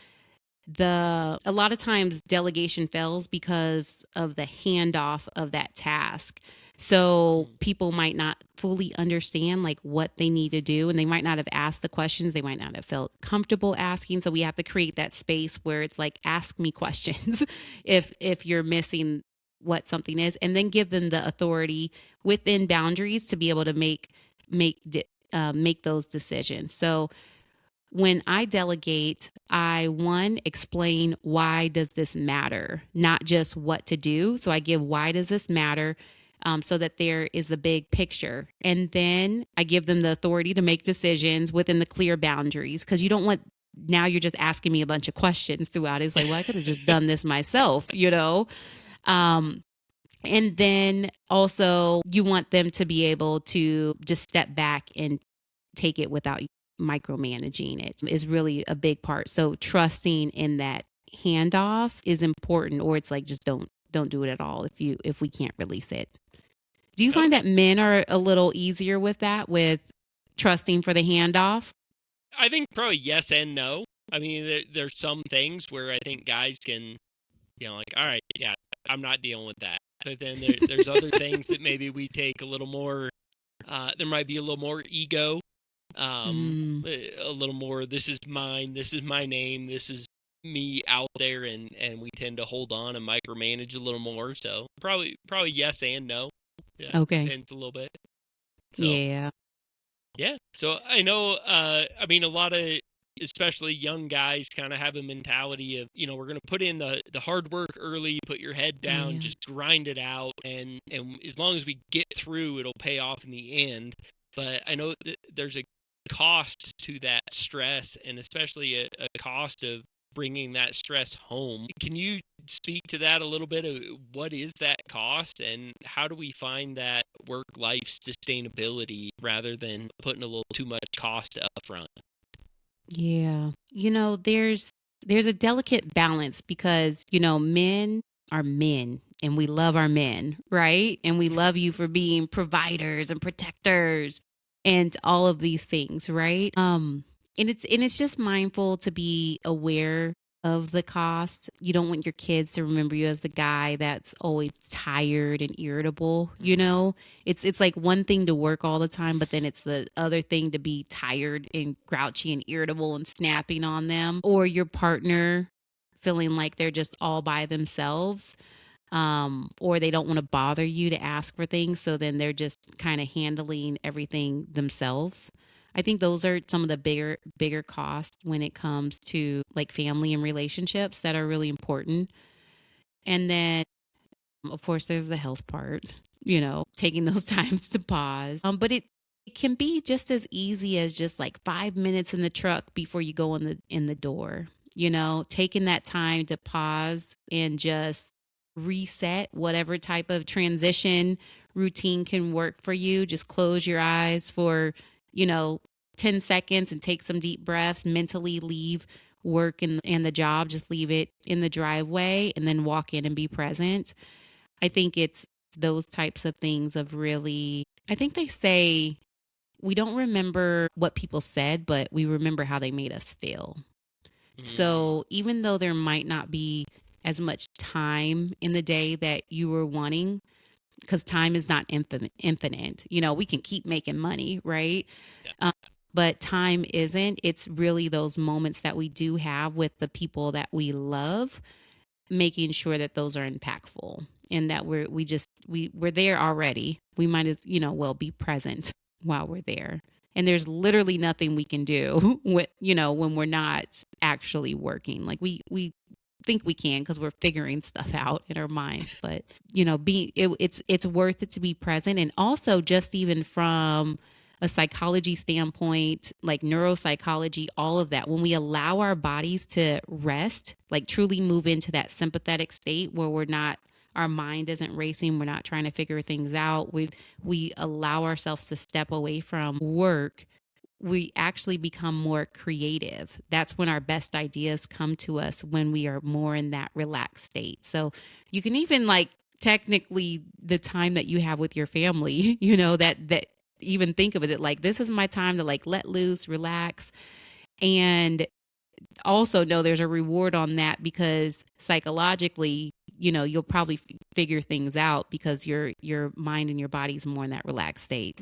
a lot of times delegation fails because of the handoff of that task. So Mm. people might not fully understand like what they need to do, and they might not have asked the questions, they might not have felt comfortable asking. So we have to create that space where it's like, ask me questions if you're missing what something is, and then give them the authority within boundaries to be able to make those decisions. So when I delegate, I one explain why does this matter, not just what to do. So I give why does this matter, so that there is the big picture, and then I give them the authority to make decisions within the clear boundaries, because you don't want, now you're just asking me a bunch of questions throughout. It's like, well, I could have just done this myself. Um, and then also you want them to be able to just step back and take it without micromanaging it is really a big part. So trusting in that handoff is important, or it's like, just don't do it at all if we can't release it. Do you find Okay. that men are a little easier with that, with trusting for the handoff? I think probably yes and no. I mean, there's some things where I think guys can, like, all right, yeah, I'm not dealing with that. But then there's other things that maybe we take a little more, there might be a little more ego, Mm, a little more, this is mine, this is my name, this is me out there, and we tend to hold on and micromanage a little more. So probably yes and no. Yeah, okay. depends a little bit. So Yeah. yeah. So I know, I mean, a lot of, especially young guys, kind of have a mentality of, we're going to put in the hard work early, put your head down, Yeah. just grind it out. And as long as we get through, it'll pay off in the end. But I know that there's a cost to that stress, and especially a cost of bringing that stress home. Can you speak to that a little bit of what is that cost, and how do we find that work life sustainability rather than putting a little too much cost up front? Yeah. There's a delicate balance, because, men are men and we love our men, right? And we love you for being providers and protectors and all of these things, right? And it's just mindful to be aware of the cost. You don't want your kids to remember you as the guy that's always tired and irritable, you know? It's like one thing to work all the time, but then it's the other thing to be tired and grouchy and irritable and snapping on them, or your partner feeling like they're just all by themselves, or they don't want to bother you to ask for things, so then they're just kind of handling everything themselves. I think those are some of the bigger costs when it comes to like family and relationships that are really important. And then of course there's the health part, you know, taking those times to pause. But it can be just as easy as just like 5 minutes in the truck before you go in the door, you know, taking that time to pause and just reset whatever type of transition routine can work for you. Just close your eyes for, you know, 10 seconds and take some deep breaths, mentally leave work and the job, just leave it in the driveway and then walk in and be present. I think it's those types of things of really, I think they say we don't remember what people said, but we remember how they made us feel. So even though there might not be as much time in the day that you were wanting, because time is not infinite, you know, we can keep making money, right? Yeah. But time isn't. It's really those moments that we do have with the people that we love, making sure that those are impactful and that we're there already. We might as, you know, well be present while we're there. And there's literally nothing we can do with, you know, when we're not actually working. Like we think we can because we're figuring stuff out in our minds, but you know, it's worth it to be present. And also just even from a psychology standpoint, like neuropsychology, all of that, when we allow our bodies to rest, like truly move into that sympathetic state where we're not, our mind isn't racing, we're not trying to figure things out, we allow ourselves to step away from work, we actually become more creative. That's when our best ideas come to us, when we are more in that relaxed state. So you can even like technically the time that you have with your family, you know, that even think of it like this is my time to like let loose, relax, and also know there's a reward on that because psychologically, you know, you'll probably figure things out because your mind and your body's more in that relaxed state.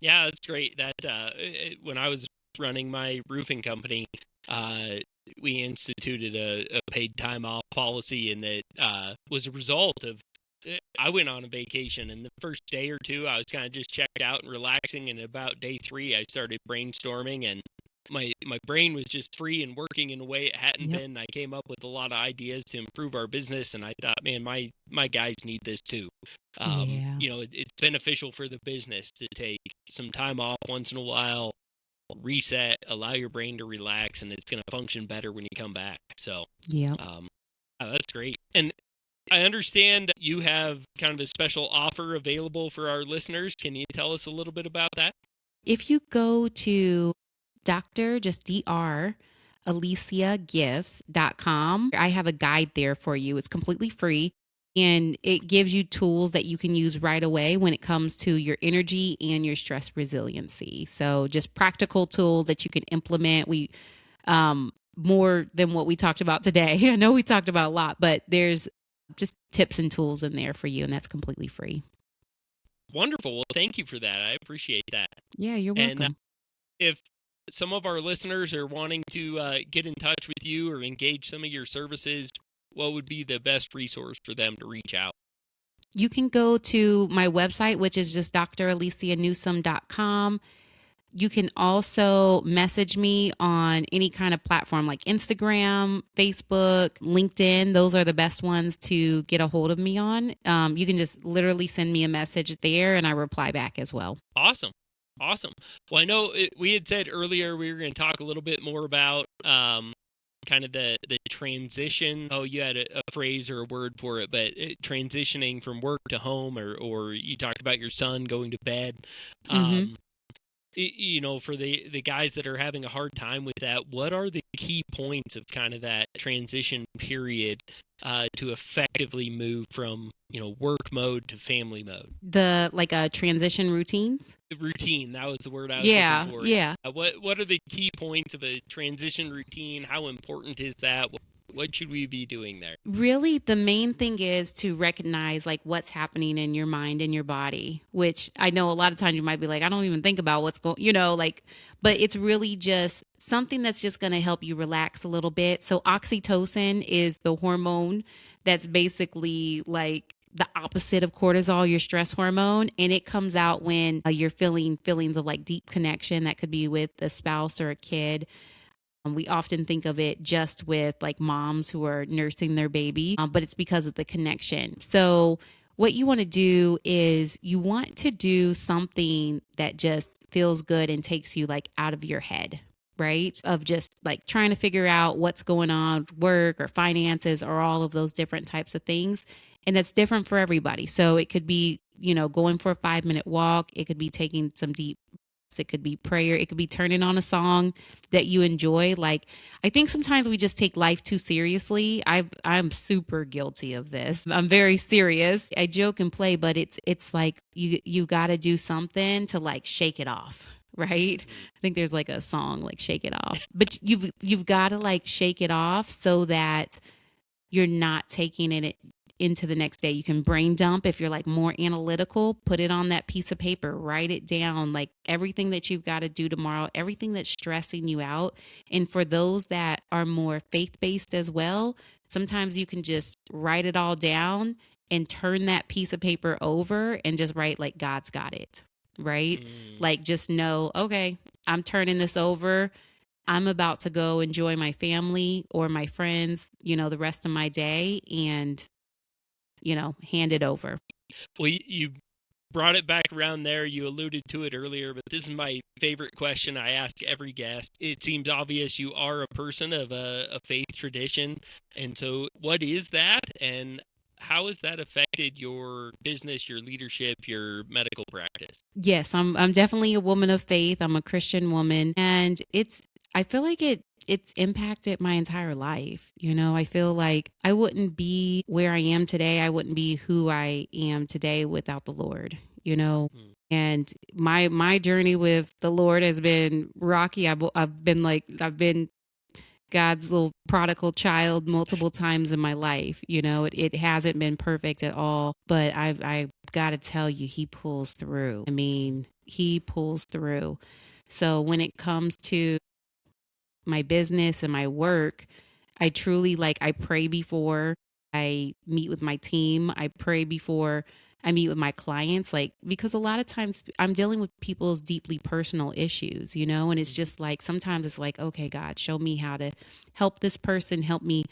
Yeah, that's great. That when I was running my roofing company, we instituted a paid time off policy, and it was a result of. I went on a vacation, and the first day or two, I was kind of just checked out and relaxing. And about day 3, I started brainstorming, and my brain was just free and working in a way it hadn't Yep. been. I came up with a lot of ideas to improve our business, and I thought, man, my guys need this too. Yeah. You know, it's beneficial for the business to take some time off once in a while, reset, allow your brain to relax, and it's going to function better when you come back. So, Yep. that's great. And I understand you have kind of a special offer available for our listeners. Can you tell us a little bit about that? If you go to just Dr. AliciaGifts.com, I have a guide there for you. It's completely free and it gives you tools that you can use right away when it comes to your energy and your stress resiliency. So just practical tools that you can implement. We more than what we talked about today. I know we talked about a lot, but there's just tips and tools in there for you, and that's completely free. Wonderful. Well, thank you for that. I appreciate that. Yeah, you're And welcome. if some of our listeners are wanting to get in touch with you or engage some of your services, what would be the best resource for them to reach out? You can go to my website, which is just dralicianewsome.com. You can also message me on any kind of platform like Instagram, Facebook, LinkedIn. Those are the best ones to get a hold of me on. You can just literally send me a message there and I reply back as well. Awesome. Awesome. Well, I know we had said earlier we were going to talk a little bit more about kind of the transition. Oh, you had a phrase or a word for it, but transitioning from work to home, or you talked about your son going to bed. Mm-hmm. Um, For the guys that are having a hard time with that, what are the key points of kind of that transition period to effectively move from work mode to family mode? The like transition routines. The routine, that was the word I was looking Yeah, for. yeah. What are the key points of a transition routine? How important is that? What should we be doing there? Really, the main thing is to recognize like what's happening in your mind and your body, which I know a lot of times you might be like, I don't even think about what's going, like, but it's really just something that's just going to help you relax a little bit. So, oxytocin is the hormone that's basically like the opposite of cortisol, your stress hormone, and it comes out when you're feeling feelings of like deep connection. That could be with a spouse or a kid. We often think of it just with like moms who are nursing their baby, but it's because of the connection. So, what you want to do is you want to do something that just feels good and takes you like out of your head, right? Of just like trying to figure out what's going on with work or finances or all of those different types of things. And that's different for everybody. So, it could be, going for a 5-minute walk, it could be taking some deep, it could be prayer. It could be turning on a song that you enjoy. Like, I think sometimes we just take life too seriously. I'm super guilty of this. I'm very serious. I joke and play, but it's like you got to do something to like shake it off, right? I think there's like a song like "Shake It Off," but you've got to like shake it off so that you're not taking it into the next day. You can brain dump if you're like more analytical, put it on that piece of paper, write it down, like everything that you've got to do tomorrow, everything that's stressing you out. And for those that are more faith based as well, sometimes you can just write it all down and turn that piece of paper over and just write like God's got it, right? Like just know, okay, I'm turning this over. I'm about to go enjoy my family or my friends, the rest of my day and, hand it over. Well, you brought it back around there. You alluded to it earlier, but this is my favorite question I ask every guest. It seems obvious you are a person of a faith tradition. And so, what is that? And how has that affected your business, your leadership, your medical practice? Yes, I'm definitely a woman of faith. I'm a Christian woman, and I feel like it's impacted my entire life. I feel like I wouldn't be where I am today. I wouldn't be who I am today without the Lord. And my journey with the Lord has been rocky. I've been God's little prodigal child multiple times in my life. It hasn't been perfect at all, but I've got to tell you, he pulls through. I mean, he pulls through. So when it comes to my business and my work, I truly I pray before I meet with my team. I pray before I meet with my clients, because a lot of times I'm dealing with people's deeply personal issues, and it's just like sometimes it's like, okay, God, show me how to help this person, help me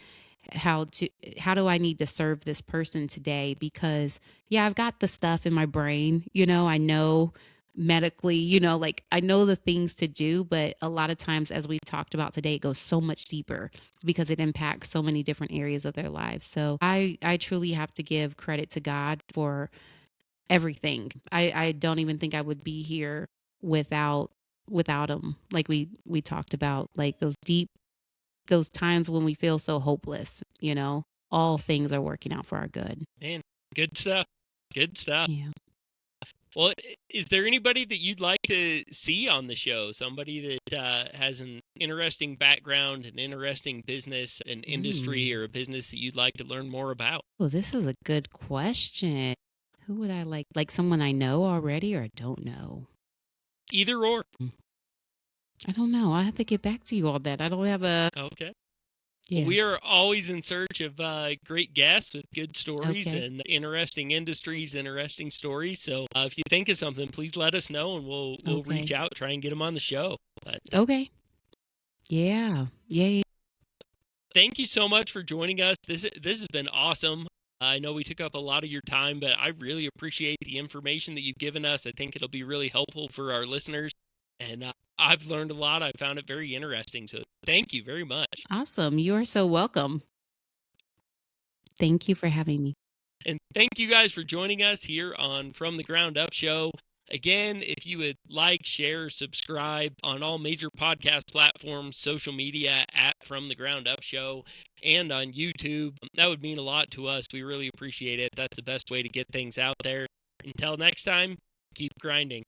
how do I need to serve this person today? Because yeah, I've got the stuff in my brain, I know medically, I know the things to do, but a lot of times, as we've talked about today, it goes so much deeper because it impacts so many different areas of their lives. So I truly have to give credit to God for everything. I don't even think I would be here without him. Like we talked about, like those times when we feel so hopeless, all things are working out for our good. Man, good stuff. Good stuff. Yeah. Well, is there anybody that you'd like to see on the show? Somebody that has an interesting background, an interesting business, an industry, or a business that you'd like to learn more about? Oh, this is a good question. Who would I like? Like someone I know already or don't know? Either or. I don't know. I have to get back to you on that. I don't have a. Okay. Yeah. Well, we are always in search of great guests with good stories Okay. and interesting industries, interesting stories. So if you think of something, please let us know, and we'll Okay. reach out, try and get them on the show. But, Okay. Yeah. Yeah. thank you so much for joining us. This has been awesome. I know we took up a lot of your time, but I really appreciate the information that you've given us. I think it'll be really helpful for our listeners. And I've learned a lot. I found it very interesting. So thank you very much. Awesome. You are so welcome. Thank you for having me. And thank you guys for joining us here on From the Ground Up Show. Again, if you would like, share, subscribe on all major podcast platforms, social media at From the Ground Up Show, and on YouTube, that would mean a lot to us. We really appreciate it. That's the best way to get things out there. Until next time, keep grinding.